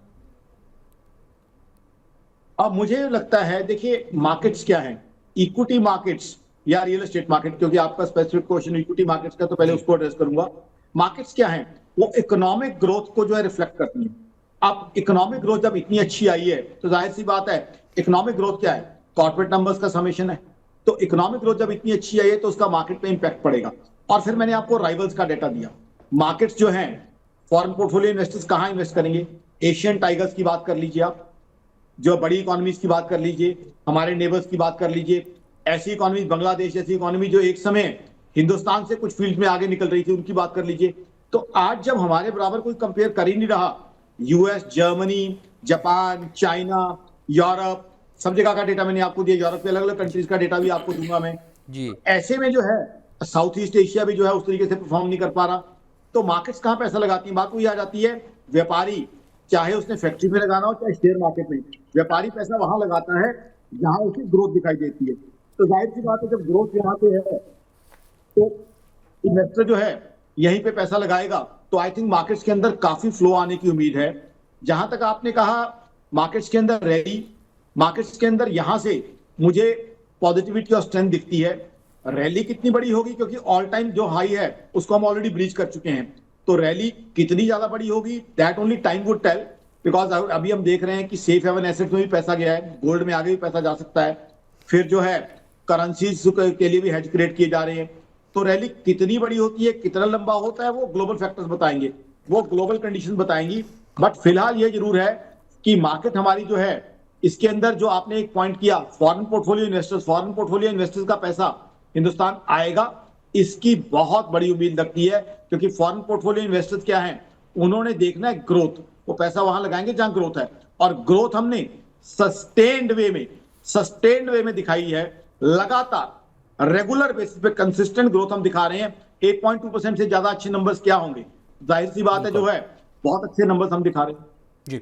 अब मुझे लगता है, देखिए मार्केट्स क्या है, इक्विटी मार्केट्स या रियल एस्टेट मार्केट, क्योंकि आपका स्पेसिफिक क्वेश्चन इक्विटी मार्केट्स का, तो पहले उसको एड्रेस करूंगा। मार्केट्स क्या है, वो इकोनॉमिक ग्रोथ को जो है रिफ्लेक्ट करती है। अब इकोनॉमिक ग्रोथ जब इतनी अच्छी आई है तो जाहिर सी बात है, इकोनॉमिक ग्रोथ क्या है, कॉर्पोरेट नंबर्स का समेशन है। तो इकोनॉमिक ग्रोथ जब इतनी अच्छी आई है तो उसका मार्केट पे इंपैक्ट पड़ेगा। और फिर मैंने आपको राइवल्स का डेटा दिया। मार्केट्स जो है, फॉरेन पोर्टफोलियो इन्वेस्टर्स कहां इन्वेस्ट करेंगे, एशियन टाइगर्स की बात कर लीजिए आप, जो बड़ी इकोनॉमीज की बात कर लीजिए, हमारे नेबर्स की बात कर लीजिए, ऐसी इकोनॉमी बांग्लादेश जैसी इकोनॉमी जो एक समय हिंदुस्तान से कुछ फील्ड में आगे निकल रही थी, उनकी बात कर लीजिए। तो आज जब हमारे बराबर कोई कंपेयर कर ही नहीं रहा, US, Germany, Japan, China, Europe, सब जगह का डेटा मैंने आपको दिया, यूरोप के अलग अलग कंट्रीज का डेटा भी आपको दूंगा मैं जी। ऐसे में जो है साउथ ईस्ट एशिया भी जो है उस तरीके से परफॉर्म नहीं कर पा रहा। तो मार्केट्स कहां पैसा लगाती है, बात वही आ जाती है, व्यापारी चाहे उसने फैक्ट्री में लगाना हो चाहे शेयर मार्केट में, व्यापारी पैसा वहां लगाता है जहां उसे ग्रोथ दिखाई देती है। तो जाहिर सी बात है, जब ग्रोथ यहां पे है तो इन्वेस्टर जो है यहीं पे पैसा लगाएगा। तो आई थिंक मार्केट्स के अंदर काफी फ्लो आने की उम्मीद है। जहां तक आपने कहा मार्केट्स के अंदर रैली, मार्केट्स के अंदर यहां से मुझे पॉजिटिविटी और स्ट्रेंथ दिखती है। रैली कितनी बड़ी होगी, क्योंकि ऑल टाइम जो हाई है उसको हम ऑलरेडी ब्रीच कर चुके हैं। तो रैली कितनी ज्यादा बड़ी होगी, that only time would tell, because अभी हम देख रहे हैं कि सेफ हेवन एसेट में भी पैसा गया है, गोल्ड में आगे भी पैसा जा सकता है, फिर जो है करेंसीज के लिए भी हेज क्रिएट किए जा रहे हैं। तो रैली कितनी बड़ी होती है, कितना लंबा होता है, वो ग्लोबल फैक्टर्स बताएंगे, वो ग्लोबल कंडीशन बताएंगी। बट फिलहाल ये जरूर है कि मार्केट हमारी जो है, इसके अंदर जो आपने एक पॉइंट किया, फॉरेन पोर्टफोलियो इन्वेस्टर्स का पैसा हिंदुस्तान आएगा, इसकी बहुत बड़ी उम्मीद लगती है। क्योंकि फॉरेन पोर्टफोलियो इन्वेस्टर्स क्या हैं, उन्होंने देखना है ग्रोथ, वो पैसा वहां लगाएंगे जहां ग्रोथ है। और ग्रोथ हमने सस्टेन्ड वे में दिखाई है, लगातार रेगुलर बेसिस पे कंसिस्टेंट ग्रोथ हम दिखा रहे हैं। 8.2% से ज्यादा अच्छे नंबर्स क्या होंगे, जाहिर सी बात है जो है बहुत अच्छे नंबर्स हम दिखा रहे हैं। जी,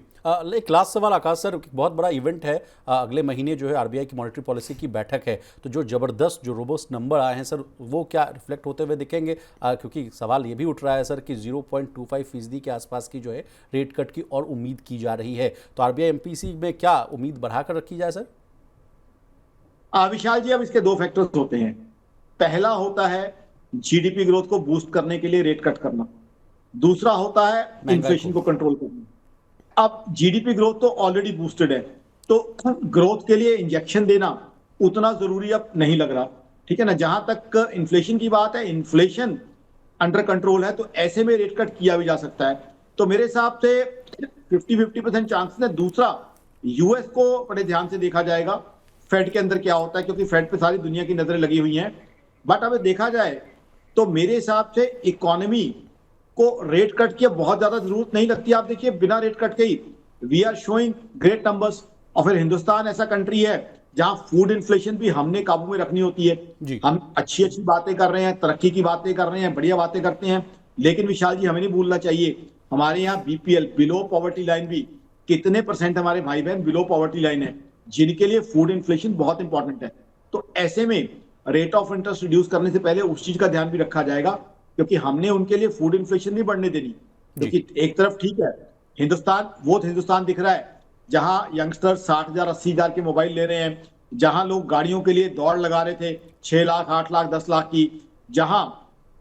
एक लास्ट सवाल आकाश सर, बहुत बड़ा इवेंट है, अगले महीने जो है आरबीआई की मॉनेटरी पॉलिसी की बैठक है, तो जो जबरदस्त जो रोबस्ट नंबर आए हैं सर, वो क्या रिफ्लेक्ट होते हुए दिखेंगे? क्योंकि सवाल ये भी उठ रहा है सर कि 0.25% के आसपास की जो है रेट कट की और उम्मीद की जा रही है, तो आरबीआई एमपीसी में क्या उम्मीद बढ़ाकर रखी जाए सर? विशाल जी, अब इसके दो फैक्टर्स होते हैं। पहला होता है जीडीपी ग्रोथ को बूस्ट करने के लिए रेट कट करना, दूसरा होता है इन्फ्लेशन को कंट्रोल करना। अब जीडीपी ग्रोथ तो ऑलरेडी बूस्टेड है, तो ग्रोथ के लिए इंजेक्शन देना उतना जरूरी अब नहीं लग रहा, ठीक है ना। जहां तक इन्फ्लेशन की बात है, इन्फ्लेशन अंडर कंट्रोल है, तो ऐसे में रेट कट किया भी जा सकता है। तो मेरे हिसाब से 50% चांसेस है। दूसरा, यूएस को बड़े ध्यान से देखा जाएगा, फेड के अंदर क्या होता है, क्योंकि फेड पे सारी दुनिया की नजरें लगी हुई हैं। बट अगर देखा जाए तो मेरे हिसाब से इकोनॉमी को रेट कट की बहुत ज्यादा जरूरत नहीं लगती। आप देखिए, बिना रेट कट के ही we are showing great numbers. और फिर हिंदुस्तान ऐसा कंट्री है जहां फूड इन्फ्लेशन भी हमने काबू में रखनी होती है। हम अच्छी अच्छी बातें कर रहे हैं, तरक्की की बातें कर रहे हैं, बढ़िया बातें करते हैं, लेकिन विशाल जी हमें नहीं भूलना चाहिए, हमारे यहाँ बीपीएल, बिलो पॉवर्टी लाइन भी कितने परसेंट हमारे भाई बहन बिलो पॉवर्टी लाइन है, जिनके लिए फूड इन्फ्लेशन बहुत इंपॉर्टेंट है। तो ऐसे में रेट ऑफ इंटरेस्ट रिड्यूस करने से पहले उस चीज का ध्यान भी रखा जाएगा, क्योंकि हमने उनके लिए फूड इन्फ्लेशन नहीं बढ़ने देनी। क्योंकि एक तरफ ठीक है, हिंदुस्तान दिख रहा है जहां यंगस्टर 60,000 80,000 के मोबाइल ले रहे हैं, जहां लोग गाड़ियों के लिए दौड़ लगा रहे थे 6 लाख 8 लाख 10 लाख की, जहां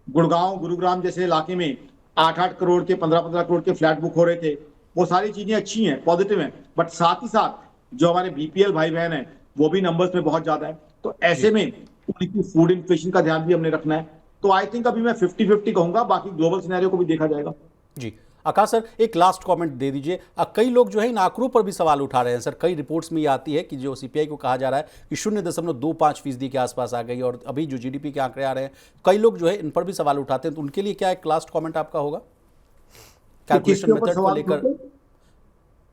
गुड़गांव गुरुग्राम जैसे इलाके में 8-8 करोड़ के 15-15 करोड़ के फ्लैट बुक हो रहे थे। वो सारी चीजें अच्छी हैं, पॉजिटिव हैं, बट साथ ही साथ जो हमारे बीपीएल भाई बहन हैं वो भी नंबर्स में बहुत ज्यादा है। तो ऐसे में उनकी फूड इन्फ्लेशन का ध्यान भी हमने रखना है। तो आई थिंक अभी मैं 50-50 कहूंगा, बाकी ग्लोबल सिनेरियो को भी देखा जाएगा। जी, आकाश सर, एक लास्ट कमेंट दे दीजिए। कई लोग जो है इन आंकड़ों पर भी सवाल उठा रहे हैं सर। कई रिपोर्ट्स में ये आती है कि जो सीपीआई को कहा जा रहा है कि 0.25% के आसपास आ गई, और अभी जो जीडीपी के आंकड़े आ रहे हैं, कई लोग जो है इन पर भी सवाल उठाते हैं। तो उनके लिए क्या एक लास्ट कमेंट आपका होगा कैलकुलेशन मेथड को लेकर?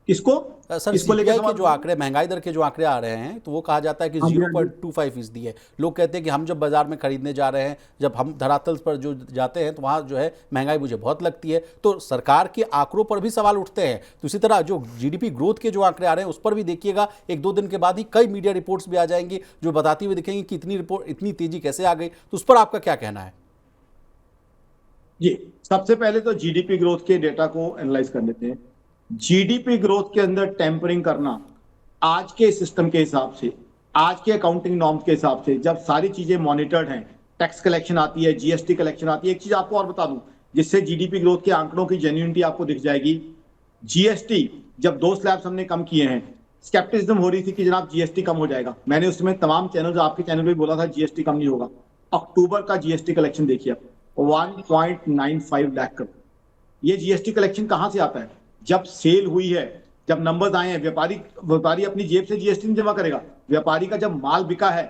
किसको सर, किसको लेकर सीपीआई के जो आंकड़े, महंगाई दर के जो आंकड़े आ रहे हैं, तो वो कहा जाता है कि 0.25% है। लोग कहते हैं कि हम जब बाजार में खरीदने जा रहे हैं, जब हम धरातल पर जो जाते हैं, तो वहां जो है महंगाई मुझे बहुत लगती है। तो सरकार के आंकड़ों पर भी सवाल उठते हैं। तो इसी तरह जो जीडीपी ग्रोथ के जो आंकड़े आ रहे हैं, उस पर भी देखिएगा, 1-2 दिन के बाद ही कई मीडिया रिपोर्ट्स भी आ जाएंगी जो बताती हुई दिखेंगी कि इतनी तेजी कैसे आ गई। तो उस पर आपका क्या कहना है? जी, सबसे पहले तो जीडीपी ग्रोथ के डेटा को एनालाइज कर लेते हैं। जीडीपी ग्रोथ के अंदर टेम्परिंग करना आज के सिस्टम के हिसाब से, आज के अकाउंटिंग नॉर्म्स के हिसाब से, जब सारी चीजें मॉनिटर्ड हैं, टैक्स कलेक्शन आती है, जीएसटी कलेक्शन आती है। एक चीज आपको और बता दूं जिससे जीडीपी ग्रोथ के आंकड़ों की जेन्युइनिटी आपको दिख जाएगी। जीएसटी जब 2 स्लैब्स हमने कम किए हैं, स्केप्टिसिज्म हो रही थी कि जनाब जीएसटी कम हो जाएगा। मैंने उस समय तमाम चैनल, आपके चैनल पे बोला था जीएसटी कम नहीं होगा। अक्टूबर का जीएसटी कलेक्शन देखिए, 1.95 लाख करोड़। ये जीएसटी कलेक्शन कहां से आता है? जब सेल हुई है, जब नंबर्स आए हैं। व्यापारी अपनी जेब से जीएसटी नहीं जमा करेगा। व्यापारी का जब माल बिका है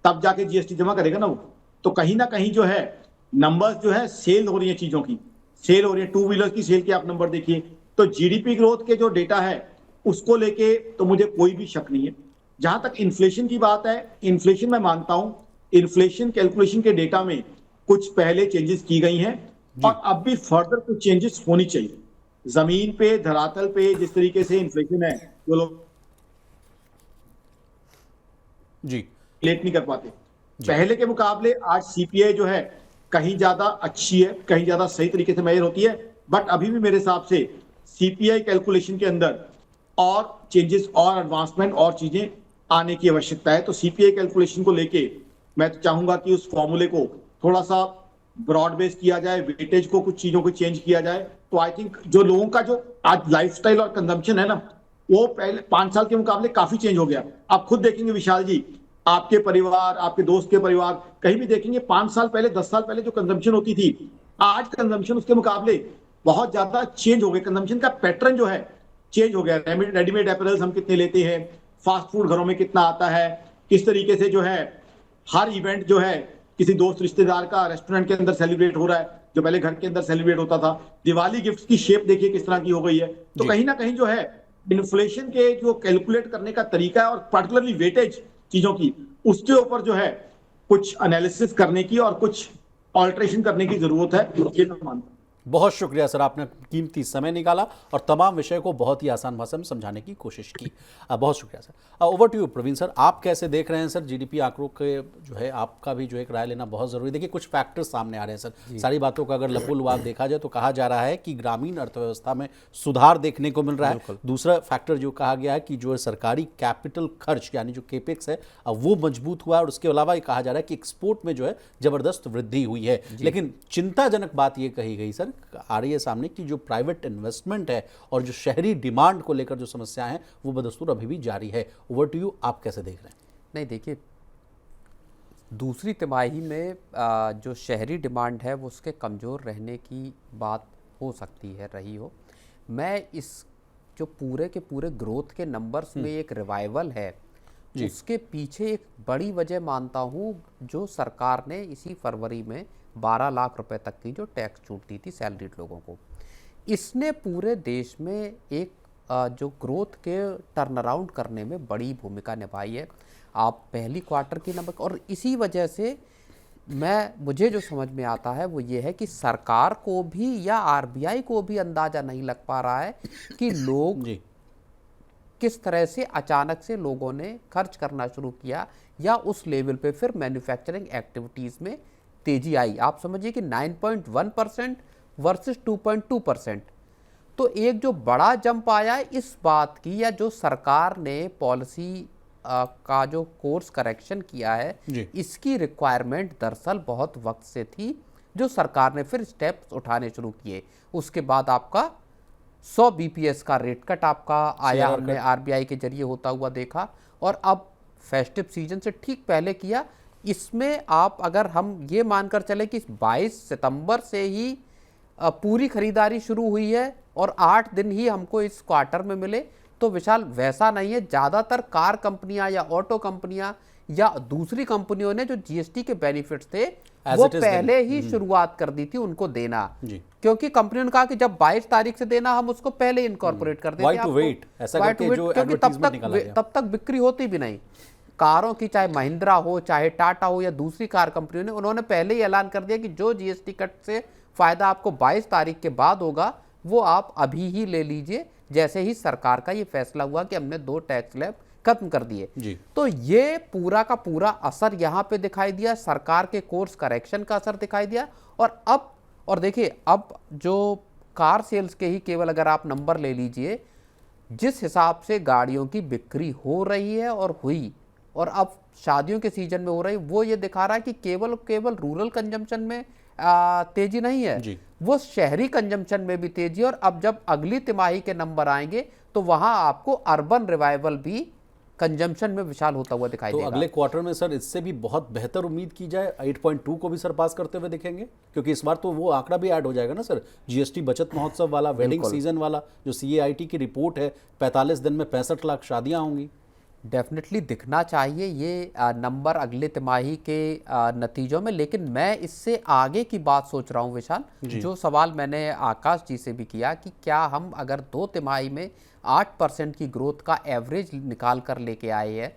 तब जाके जीएसटी जमा करेगा ना वो। तो कहीं ना कहीं जो है नंबर्स जो है, सेल हो रही है, चीजों की सेल हो रही है। 2 व्हीलर्स की सेल के आप नंबर देखिए। तो जीडीपी ग्रोथ के जो डेटा है उसको लेके तो मुझे कोई भी शक नहीं है। जहां तक इन्फ्लेशन की बात है, इन्फ्लेशन मैं मानता हूं, इन्फ्लेशन कैलकुलेशन के डेटा में कुछ पहले चेंजेस की गई हैं और अब भी फर्दर कुछ चेंजेस होनी चाहिए। जमीन पे, धरातल पे जिस तरीके से इन्फ्लेशन है, जो लोग जी रिलेट नहीं कर पाते। पहले के मुकाबले आज सीपीआई जो है कहीं ज्यादा अच्छी है, कहीं ज्यादा सही तरीके से मेजर होती है। बट अभी भी मेरे हिसाब से सीपीआई कैलकुलेशन के अंदर और चेंजेस और एडवांसमेंट और चीजें आने की आवश्यकता है। तो सीपीआई कैलकुलेशन को लेके मैं तो चाहूंगा कि उस फॉर्मूले को थोड़ा सा ब्रॉड बेस किया जाए, वेटेज को, कुछ चीजों को चेंज किया जाए। तो आई थिंक जो लोगों का जो आज लाइफस्टाइल और कंजम्पशन है ना, वो पहले 5 साल के मुकाबले काफी चेंज हो गया। आप खुद देखेंगे विशाल जी, आपके परिवार, आपके दोस्त के परिवार, कहीं भी देखेंगे 5 साल पहले, 10 साल पहले जो कंजम्पशन होती थी, आज कंजम्पशन उसके मुकाबले बहुत ज्यादा चेंज हो गया। कंजम्पशन का पैटर्न जो है चेंज हो गया। रेडीमेड अपैरल्स हम कितने लेते हैं, फास्ट फूड घरों में कितना आता है, किस तरीके से जो है हर इवेंट जो है किसी दोस्त रिश्तेदार का रेस्टोरेंट के अंदर सेलिब्रेट हो रहा है, जो पहले घर के अंदर सेलिब्रेट होता था। दिवाली गिफ्ट की शेप देखिए किस तरह की हो गई है। तो कहीं ना कहीं जो है इन्फ्लेशन के जो कैलकुलेट करने का तरीका है और पर्टिकुलरली वेटेज चीजों की, उसके ऊपर जो है कुछ एनालिसिस करने की और कुछ ऑल्ट्रेशन करने की जरूरत है, ये मैं मानता हूं। बहुत शुक्रिया सर, आपने कीमती समय निकाला और तमाम विषय को बहुत ही आसान भाषा में समझाने की कोशिश की। बहुत शुक्रिया sir. Over to you Praveen sir, आप कैसे देख रहे हैं सर जीडीपी आंकड़ों के जो है, आपका भी जो एक राय लेना बहुत जरूरी। देखिए कुछ फैक्टर्स सामने आ रहे हैं सर। सारी बातों का अगर लपोलुआब देखा जाए तो कहा जा रहा है कि ग्रामीण अर्थव्यवस्था में सुधार देखने को मिल रहा है। दूसरा फैक्टर जो कहा गया है कि जो सरकारी कैपिटल खर्च यानी जो केपेक्स है वो मजबूत हुआ है, और उसके अलावा ये कहा जा रहा है कि एक्सपोर्ट में जो है जबरदस्त वृद्धि हुई है। लेकिन चिंताजनक बात ये कही गई सर आ रही है सामने कि जो प्राइवेट इन्वेस्टमेंट है और जो शहरी डिमांड को लेकर जो समस्याएं हैं वो बदस्तूर अभी भी जारी है। ओवर टू यू, आप कैसे देख रहे हैं? नहीं, देखिए, दूसरी तिमाही में जो शहरी डिमांड है वो उसके कमज़ोर रहने की बात हो सकती है, रही हो। मैं इस जो पूरे के पूरे ग्रोथ के नंबर्स में एक रिवाइवल है, उसके पीछे एक बड़ी वजह मानता हूँ जो सरकार ने इसी फरवरी में 12 लाख रुपए तक की जो टैक्स छूट दी थी सैलरीड लोगों को, इसने पूरे देश में एक जो ग्रोथ के टर्न अराउंड करने में बड़ी भूमिका निभाई है। आप पहली क्वार्टर की नंबर, और इसी वजह से मुझे जो समझ में आता है वो ये है कि सरकार को भी या आरबीआई को भी अंदाजा नहीं लग पा रहा है कि लोग किस तरह से अचानक से लोगों ने खर्च करना शुरू किया, या उस लेवल पे फिर मैन्युफैक्चरिंग एक्टिविटीज़ में तेजी आई। आप समझिए कि 9.1% वर्सेस 2.2%। तो एक जो बड़ा जंप आया है इस बात की, या जो सरकार ने पॉलिसी का जो कोर्स करेक्शन किया है, इसकी रिक्वायरमेंट दरअसल बहुत वक्त से थी, जो सरकार ने फिर स्टेप्स उठाने शुरू किए। उसके बाद आपका 100 बीपीएस का रेट कट आपका आया, हमने आरबीआई के जरिए होता हुआ देखा, और अब फेस्टिव सीजन से ठीक पहले किया। इसमें आप अगर हम ये मानकर चले कि 22 सितंबर से ही पूरी खरीदारी शुरू हुई है, और 8 दिन ही हमको इस क्वार्टर में मिले। तो विशाल वैसा नहीं है, ज़्यादातर कार कंपनियां या ऑटो कंपनियां या दूसरी कंपनियों ने जो जीएसटी के बेनिफिट्स थे वो it is पहले ही शुरुआत कर दी थी उनको देना, जी। क्योंकि कंपनियों ने कहा कि जब 22 तारीख से देना हम उसको पहले इनकॉर्पोरेट कर देते Why हैं to आपको। wait? ऐसा Why करके to wait? जो क्योंकि advertisement निकाला गया। तब तक बिक्री होती भी नहीं कारों की, चाहे महिंद्रा हो चाहे टाटा हो या दूसरी कार कंपनियों ने, उन्होंने पहले ही ऐलान कर दिया कि जो जीएसटी कट से फायदा आपको 22 तारीख के बाद होगा वो आप अभी ही ले लीजिए, जैसे ही सरकार का ये फैसला हुआ कि हमने 2 टैक्स स्लैब खत्म कर दिए। जी। तो ये पूरा का पूरा असर यहाँ पे दिखाई दिया, सरकार के कोर्स करेक्शन का असर दिखाई दिया। और देखिए अब जो कार सेल्स के ही केवल अगर आप नंबर ले लीजिए, जिस हिसाब से गाड़ियों की बिक्री हो रही है और हुई और अब शादियों के सीजन में हो रही, वो ये दिखा रहा है कि केवल रूरल कंजम्पशन में तेजी नहीं है जी। वो शहरी कंजम्पशन में भी तेजी है। और अब जब अगली तिमाही के नंबर आएंगे तो वहां आपको अर्बन रिवाइवल भी कंजम्पशन में विशाल होता हुआ दिखाई तो देगा। अगले क्वार्टर में सर इससे भी बहुत बेहतर उम्मीद की जाए, 8.2 को भी सर पास करते हुए दिखेंगे, क्योंकि इस बार तो वो आंकड़ा भी ऐड हो जाएगा ना सर, जीएसटी बचत महोत्सव वाला, वेडिंग सीजन वाला, जो सीएआईटी की रिपोर्ट है 45 दिन में 65 लाख शादियां होंगी। डेफिनेटली दिखना चाहिए ये नंबर अगले तिमाही के नतीजों में। लेकिन मैं इससे आगे की बात सोच रहा हूँ विशाल, जो सवाल मैंने आकाश जी से भी किया कि क्या हम अगर 2 तिमाही में 8% की ग्रोथ का एवरेज निकाल कर लेके आए हैं,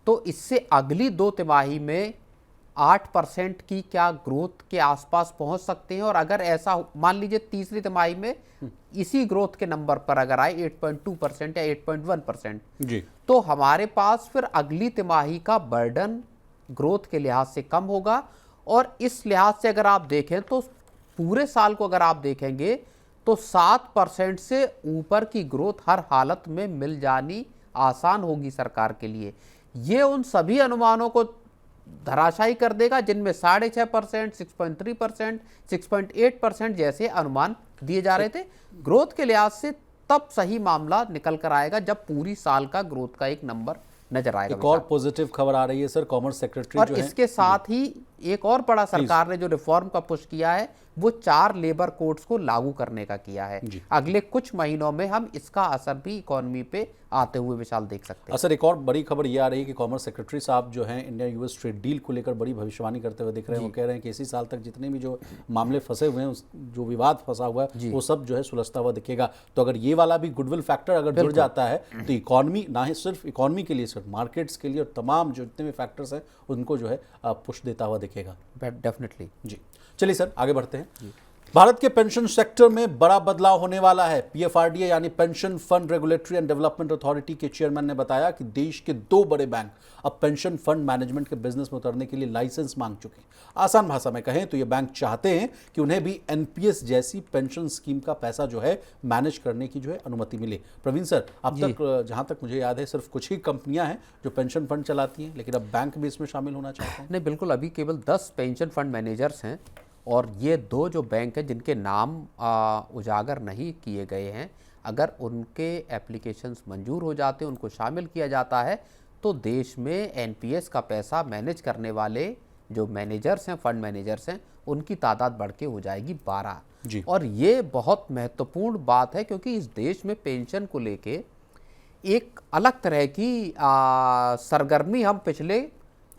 तो इससे अगली 2 तिमाही में 8% की क्या ग्रोथ के आसपास पहुंच सकते हैं। और अगर ऐसा मान लीजिए तीसरी तिमाही में इसी ग्रोथ के नंबर पर अगर आए 8.2% या 8.1%, जी, तो हमारे पास फिर अगली तिमाही का बर्डन ग्रोथ के लिहाज से कम होगा। और इस लिहाज से अगर आप देखें तो पूरे साल को अगर आप देखेंगे तो 7% से ऊपर की ग्रोथ हर हालत में मिल जानी आसान होगी सरकार के लिए। ये उन सभी अनुमानों को धराशायी कर देगा जिनमें 6.5%, 6.3%, 6.8% जैसे अनुमान दिए जा रहे थे। ग्रोथ के लिहाज से तब सही मामला निकल कर आएगा जब पूरी साल का ग्रोथ का एक नंबर नजर आएगा। एक और पॉजिटिव खबर आ रही है सर, कॉमर्स सेक्रेटरी और जो है, इसके साथ ही एक और बड़ा सरकार ने जो रिफॉर्म का पुश किया है वो 4 लेबर कोड्स को लागू करने का किया है। अगले कुछ महीनों में हम इसका असर भी इकोनॉमी पे आते हुए विशाल देख सकते हैं। सर एक और बड़ी खबर ये आ रही है कि कॉमर्स सेक्रेटरी साहब जो हैं इंडिया यूएस ट्रेड डील को लेकर बड़ी भविष्यवाणी करते हुए दिख रहे हैं। वो कह रहे हैं कि इसी साल तक जितने भी जो मामले फंसे हुए हैं, जो विवाद फंसा हुआ है, वो सब जो है सुलझता हुआ दिखेगा। तो अगर ये वाला भी गुडविल फैक्टर अगर जुड़ जाता है तो इकोनॉमी, ना ही सिर्फ इकोनॉमी के लिए, सिर्फ मार्केट्स के लिए और तमाम जो जितने भी फैक्टर्स हैं उनको जो है पुश देता हुआ दिखेगा। डेफिनेटली जी, चलिए सर आगे बढ़ते हैं। भारत के पेंशन सेक्टर में बड़ा बदलाव होने वाला है। पीएफआरडीए यानी pension fund regulatory and development authority के चेयरमैन ने बताया कि देश के 2 बड़े बैंक अब पेंशन फंड मैनेजमेंट के बिजनेस में उतरने के लिए लाइसेंस मांग चुके हैं। आसान भाषा में कहें तो ये बैंक चाहते हैं कि उन्हें भी एनपीएस जैसी पेंशन स्कीम का पैसा जो है मैनेज करने की जो है अनुमति मिले। प्रवीण सर, अब तक जहां तक मुझे याद है सिर्फ कुछ ही कंपनियां हैं जो पेंशन फंड चलाती हैं, लेकिन अब बैंक भी इसमें शामिल होना चाहते हैं। नहीं, बिल्कुल, अभी केवल 10 पेंशन फंड मैनेजर्स हैं और ये 2 जो बैंक हैं जिनके नाम उजागर नहीं किए गए हैं, अगर उनके एप्लीकेशंस मंजूर हो जाते हैं, उनको शामिल किया जाता है, तो देश में एनपीएस का पैसा मैनेज करने वाले जो मैनेजर्स हैं, फंड मैनेजर्स हैं, उनकी तादाद बढ़ के हो जाएगी 12 जी। और ये बहुत महत्वपूर्ण बात है क्योंकि इस देश में पेंशन को लेके एक अलग तरह की सरगर्मी हम पिछले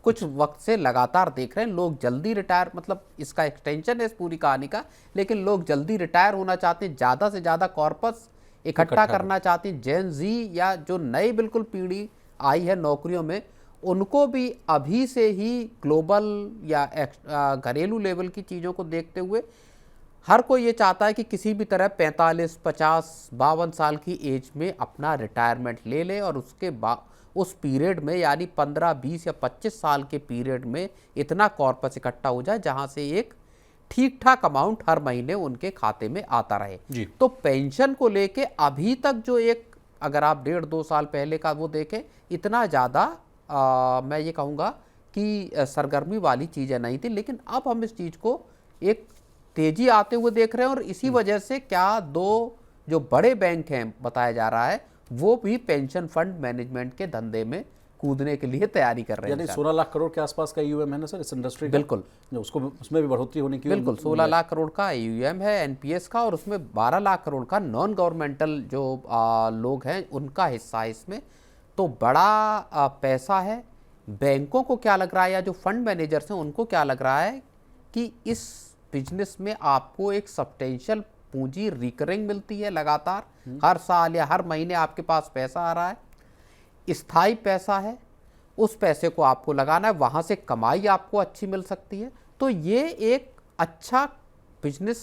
कुछ वक्त से लगातार देख रहे हैं। लोग जल्दी रिटायर, मतलब इसका एक्सटेंशन है इस पूरी कहानी का, लेकिन लोग जल्दी रिटायर होना चाहते हैं, ज़्यादा से ज़्यादा कॉर्पस इकट्ठा करना चाहते हैं। जेन जी या जो नई बिल्कुल पीढ़ी आई है नौकरियों में, उनको भी अभी से ही ग्लोबल या घरेलू लेवल की चीज़ों को देखते हुए हर कोई ये चाहता है कि किसी भी तरह 45, 50, 52 साल की एज में अपना रिटायरमेंट ले ले और उसके बाद उस पीरियड में यानी 15, 20 या 25 साल के पीरियड में इतना कॉर्पस इकट्ठा हो जाए जहां से एक ठीक ठाक अमाउंट हर महीने उनके खाते में आता रहे जी। तो पेंशन को लेके अभी तक जो एक, अगर आप 1.5-2 साल पहले का वो देखें, इतना ज़्यादा मैं ये कहूँगा कि सरगर्मी वाली चीज़ें नहीं थी। लेकिन अब हम इस चीज़ को एक तेज़ी आते हुए देख रहे हैं और इसी वजह से क्या 2 जो बड़े बैंक हैं बताया जा रहा है वो भी पेंशन फंड मैनेजमेंट के धंधे में कूदने के लिए तैयारी कर रहे हैं यानी सर। 16 लाख करोड़ के आसपास का ईयूएम है ना सर इस इंडस्ट्री का? बिल्कुल उसको उसमें भी बढ़ोतरी होने की बिल्कुल 16 लाख करोड़ का AUM है एनपीएस का, और उसमें 12 लाख करोड़ का नॉन गवर्नमेंटल जो लोग हैं उनका हिस्सा है इसमें। तो बड़ा पैसा है। बैंकों को क्या लग रहा है, या जो फंड मैनेजर्स हैं उनको क्या लग रहा है कि इस बिजनेस में आपको एक सब्सटेंशियल पूंजी रिकरिंग मिलती है लगातार, हर साल या हर महीने आपके पास पैसा आ रहा है, स्थायी पैसा है, उस पैसे को आपको लगाना है, वहाँ से कमाई आपको अच्छी मिल सकती है। तो ये एक अच्छा बिजनेस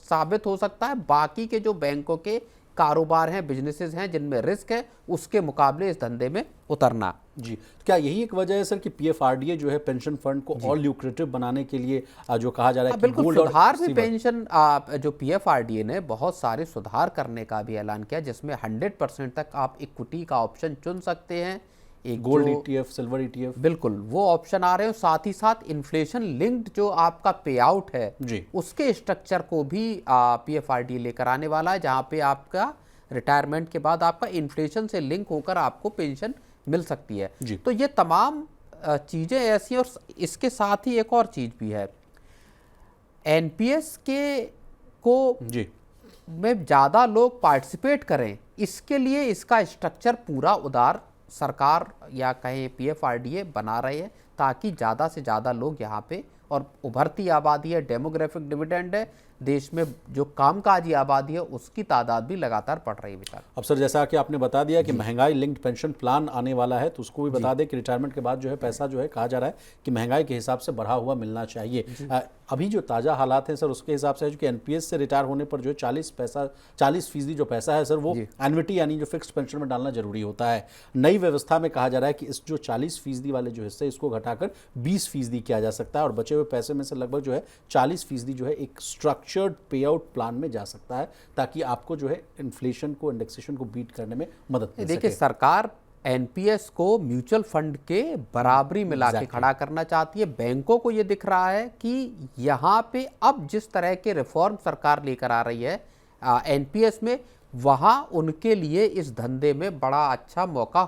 साबित हो सकता है बाकी के जो बैंकों के कारोबार हैं, बिजनेसेस हैं जिनमें रिस्क है, उसके मुकाबले इस धंधे में उतरना। जी, तो क्या यही एक वजह है सर कि पीएफआरडीए जो है पेंशन फंड को और ल्यूक्रेटिव बनाने के लिए जो कहा जा रहा है कि बिल्कुल गोल्ड और सुधार भी सिल्वर- पेंशन जो पीएफआरडीए ने बहुत सारे सुधार करने का भी ऐलान किया, जिसमें 100% तक आप इक्विटी का ऑप्शन चुन सकते हैं। एक गोल्ड जो ईटीएफ, सिल्वर ईटीएफ, बिल्कुल वो ऑप्शन आ रहे हैं, साथ ही साथ इन्फ्लेशन लिंक्ड जो आपका पे आउट है जी। उसके स्ट्रक्चर को भी पीएफआरडीए लेकर आने वाला है, जहां पे आपका रिटायरमेंट के बाद आपका इन्फ्लेशन से लिंक होकर आपको पेंशन मिल सकती है। जी। तो ये तमाम चीज़ें ऐसी हैं, और इसके साथ ही एक और चीज़ भी है, एनपीएस के को जी, में ज़्यादा लोग पार्टिसिपेट करें, इसके लिए इसका स्ट्रक्चर पूरा उदार सरकार या कहें पीएफआरडीए बना रहे हैं, ताकि ज़्यादा से ज़्यादा लोग यहाँ पे, और उभरती आबादी है, डेमोग्राफिक डिविडेंड है, देश में जो कामकाजी आबादी है उसकी तादाद भी लगातार बढ़ रही है विचार। अब सर जैसा कि आपने बता दिया कि महंगाई लिंक्ड पेंशन प्लान आने वाला है, तो उसको भी बता दें कि रिटायरमेंट के बाद जो है पैसा जो है कहा जा रहा है कि महंगाई के हिसाब से बढ़ा हुआ मिलना चाहिए। अभी जो ताज़ा हालात हैं सर उसके हिसाब से है कि एनपीएस से रिटायर होने पर जो है 40% जो पैसा है सर वो एन्युटी यानी जो फिक्स्ड पेंशन में डालना जरूरी होता है। नई व्यवस्था में कहा जा रहा है कि इस जो 40% वाले जो हिस्से इसको घटाकर 20% किया जा सकता है, और बचे हुए पैसे में से लगभग जो है 40% जो है एक स्ट्रक्चर्ड पे आउट प्लान में जा सकता है, ताकि आपको जो है इन्फ्लेशन को, इंडेक्सेशन को बीट करने में मदद मिल देखिए सके। सरकार एनपीएस को म्यूचुअल फंड के बराबरी में लाके खड़ा करना चाहती है। बैंकों को ये दिख रहा है कि यहाँ पे अब जिस तरह के रिफॉर्म सरकार लेकर आ रही है एनपीएस में, वहाँ उनके लिए इस धंधे में बड़ा अच्छा मौका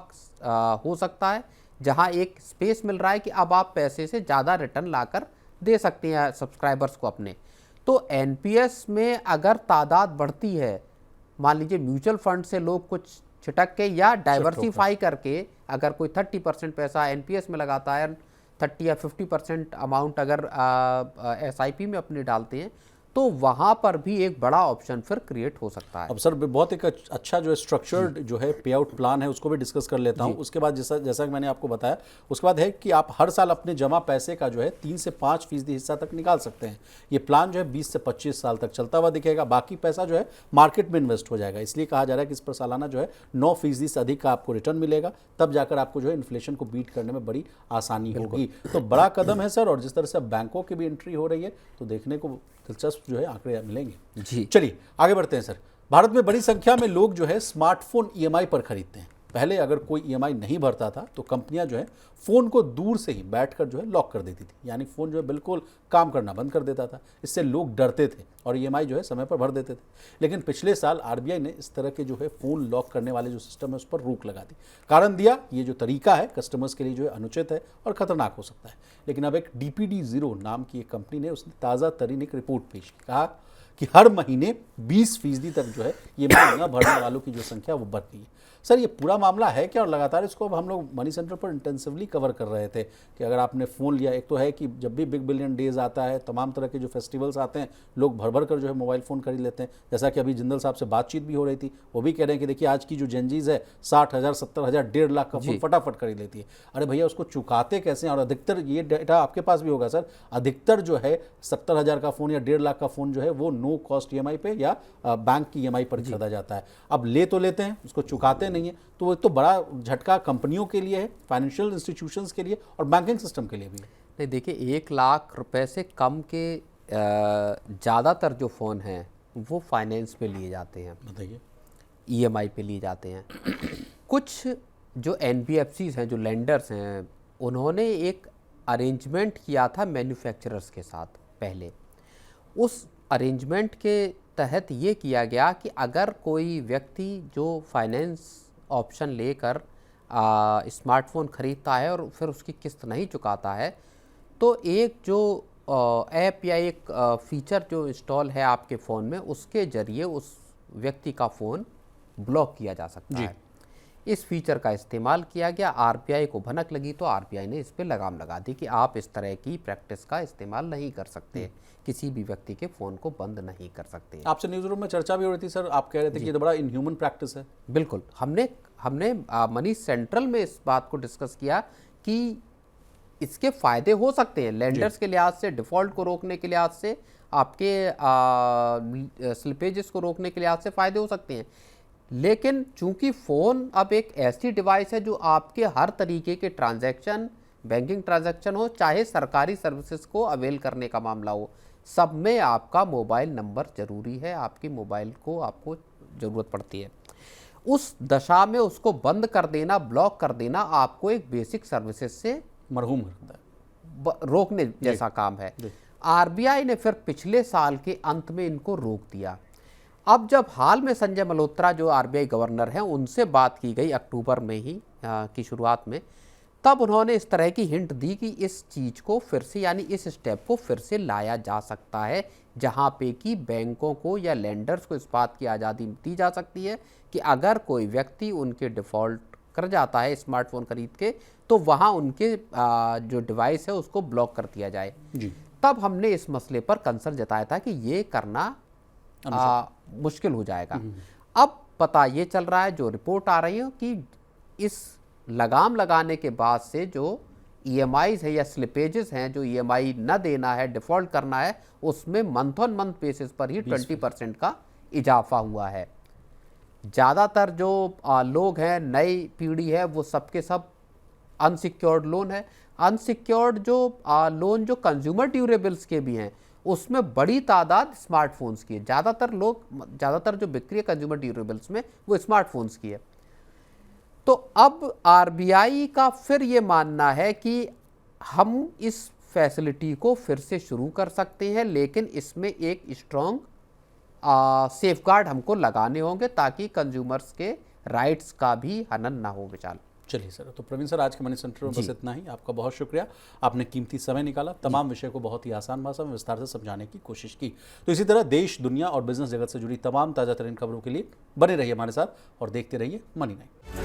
हो सकता है, जहाँ एक स्पेस मिल रहा है कि अब आप पैसे से ज़्यादा रिटर्न लाकर दे सकते हैं सब्सक्राइबर्स को अपने। तो एनपीएस में अगर तादाद बढ़ती है, मान लीजिए म्यूचुअल फंड से लोग कुछ छिटक के या डाइवर्सिफाई करके अगर कोई 30% पैसा एनपीएस में लगाता है, 30 या 50% अमाउंट अगर एसआईपी में अपने डालते हैं, तो वहाँ पर भी एक बड़ा ऑप्शन फिर क्रिएट हो सकता है। अब सर बहुत एक अच्छा जो है स्ट्रक्चर्ड जो है पे आउट प्लान है उसको भी डिस्कस कर लेता हूँ। उसके बाद जैसा कि मैंने आपको बताया, उसके बाद है कि आप हर साल अपने जमा पैसे का जो है 3 से 5% हिस्सा तक निकाल सकते हैं। ये प्लान जो है 20 से 25 साल तक चलता हुआ दिखेगा, बाकी पैसा जो है मार्केट में इन्वेस्ट हो जाएगा। इसलिए कहा जा रहा है कि इस पर सालाना जो है 9% से अधिक का आपको रिटर्न मिलेगा, तब जाकर आपको जो है इन्फ्लेशन को बीट करने में बड़ी आसानी होगी। तो बड़ा कदम है सर, और जिस तरह से अब बैंकों की भी एंट्री हो रही है तो देखने को दिलचस्प जो है आंकड़े मिलेंगे। जी चलिए आगे बढ़ते हैं सर। भारत में बड़ी संख्या में लोग जो है स्मार्टफोन ईएमआई पर खरीदते हैं। पहले अगर कोई ईएमआई नहीं भरता था तो कंपनियां जो है फ़ोन को दूर से ही बैठकर जो है लॉक कर देती थी, यानी फ़ोन जो है बिल्कुल काम करना बंद कर देता था। इससे लोग डरते थे और ईएमआई जो है समय पर भर देते थे। लेकिन पिछले साल आरबीआई ने इस तरह के जो है फ़ोन लॉक करने वाले जो सिस्टम है उस पर रोक लगा दी। कारण दिया, ये जो तरीका है कस्टमर्स के लिए जो है अनुचित है और ख़तरनाक हो सकता है। लेकिन अब एक DPD0 नाम की एक कंपनी ने उसने ताज़ा तरीन एक रिपोर्ट पेश की, कहा कि हर महीने 20% तक जो है ईएमआई न भरने वालों की जो संख्या वो बढ़ गई है। सर ये पूरा मामला है क्या, और लगातार इसको अब हम लोग मनी सेंटर पर इंटेंसिवली कवर कर रहे थे कि अगर आपने फ़ोन लिया, एक तो है कि जब भी बिग बिलियन डेज आता है, तमाम तरह के जो फेस्टिवल्स आते हैं, लोग भर भर कर जो है मोबाइल फ़ोन खरीद लेते हैं। जैसा कि अभी जिंदल साहब से बातचीत भी हो रही थी, वो भी कह रहे हैं कि देखिए आज की जो जेनजीज है 60,000, 70,000, 1.5 लाख का फ़ोन फटाफट खरीद लेती है। अरे भैया उसको चुकाते कैसे हैं? और अधिकतर ये डेटा आपके पास भी होगा सर, अधिकतर जो है 70,000 का फ़ोन या 1.5 लाख का फ़ोन जो है वो नो कॉस्ट ईएमआई पे या बैंक की ईएमआई पर खरीदा जाता है। अब ले तो लेते हैं, उसको चुकाते नहीं है, तो वो तो बड़ा झटका कंपनियों के लिए है, फाइनेंशियल इंस्टीट्यूशंस के लिए और बैंकिंग सिस्टम के लिए भी है। नहीं देखिए, 1 लाख रुपए से कम के ज़्यादातर जो फ़ोन हैं वो फाइनेंस पे लिए जाते हैं, बताइए, ईएमआई पे लिए जाते हैं। कुछ जो एनबीएफसीज हैं, जो लेंडर्स हैं, उन्होंने एक अरेंजमेंट किया था मैन्युफैक्चरर्स के साथ पहले। उस अरेंजमेंट के तहत ये किया गया कि अगर कोई व्यक्ति जो फाइनेंस ऑप्शन लेकर स्मार्टफोन खरीदता है और फिर उसकी किस्त नहीं चुकाता है, तो एक जो ऐप या एक फीचर जो इंस्टॉल है आपके फ़ोन में, उसके ज़रिए उस व्यक्ति का फ़ोन ब्लॉक किया जा सकता है। इस फीचर का इस्तेमाल किया गया, आरबीआई को भनक लगी तो आरबीआई ने इस पे लगाम लगा दी कि आप इस तरह की प्रैक्टिस का इस्तेमाल नहीं कर सकते, किसी भी व्यक्ति के फ़ोन को बंद नहीं कर सकते। आपसे न्यूज़ रूम में चर्चा भी हो रही थी सर, आप कह रहे थे कि ये तो बड़ा इनह्यूमन प्रैक्टिस है। बिल्कुल, हमने मनी सेंट्रल में इस बात को डिस्कस किया कि इसके फ़ायदे हो सकते हैं लेंडर्स के लिहाज से, डिफ़ॉल्ट को रोकने के लिहाज से, आपके स्लिपेजेस को रोकने के लिहाज से फ़ायदे हो सकते हैं। लेकिन चूंकि फ़ोन अब एक ऐसी डिवाइस है जो आपके हर तरीके के ट्रांजैक्शन, बैंकिंग ट्रांजैक्शन हो, चाहे सरकारी सर्विसेज को अवेल करने का मामला हो, सब में आपका मोबाइल नंबर ज़रूरी है, आपकी मोबाइल को आपको ज़रूरत पड़ती है। उस दशा में उसको बंद कर देना, ब्लॉक कर देना आपको एक बेसिक सर्विसेज से मरहूम करता है, रोकने जैसा काम है। आरबीआई ने फिर पिछले साल के अंत में इनको रोक दिया। अब जब हाल में संजय मल्होत्रा जो आरबीआई गवर्नर हैं उनसे बात की गई अक्टूबर में ही की शुरुआत में, तब उन्होंने इस तरह की हिंट दी कि इस चीज़ को फिर से, यानी इस स्टेप को फिर से लाया जा सकता है, जहां पे कि बैंकों को या लेंडर्स को इस बात की आज़ादी दी जा सकती है कि अगर कोई व्यक्ति उनके डिफ़ॉल्ट कर जाता है स्मार्टफोन खरीद के, तो वहां उनके जो डिवाइस है उसको ब्लॉक कर दिया जाए। तब हमने इस मसले पर कंसर्न जताया था कि ये करना मुश्किल हो जाएगा। अब पता ये चल रहा है, जो रिपोर्ट आ रही है, कि इस लगाम लगाने के बाद से जो ईएमआईज है या स्लिपेजेस हैं, जो ईएमआई न देना है, डिफ़ॉल्ट करना है, उसमें मंथ ऑन मंथ बेसिस पर ही 20% का इजाफा हुआ है। ज़्यादातर जो लोग हैं, नई पीढ़ी है, वो सबके सब अनसिक्योर्ड लोन है। अनसिक्योर्ड जो लोन जो कंज्यूमर ड्यूरेबल्स के भी हैं, उसमें बड़ी तादाद स्मार्टफोन्स की है। ज़्यादातर जो बिक्री है कंज्यूमर ड्यूरेबल्स में, वो स्मार्टफोन्स की है। तो अब आरबीआई का फिर ये मानना है कि हम इस फैसिलिटी को फिर से शुरू कर सकते हैं, लेकिन इसमें एक स्ट्रॉन्ग सेफगार्ड हमको लगाने होंगे ताकि कंज्यूमर्स के राइट्स का भी हनन ना हो विचार। चलिए सर, तो प्रवीण सर, आज के मनी सेंटर में बस इतना ही। आपका बहुत शुक्रिया, आपने कीमती समय निकाला, तमाम विषय को बहुत ही आसान भाषा में विस्तार से समझाने की कोशिश की। तो इसी तरह देश, दुनिया और बिजनेस जगत से जुड़ी तमाम ताज़ा तरीन खबरों के लिए बने रहिए हमारे साथ और देखते रहिए मनी9।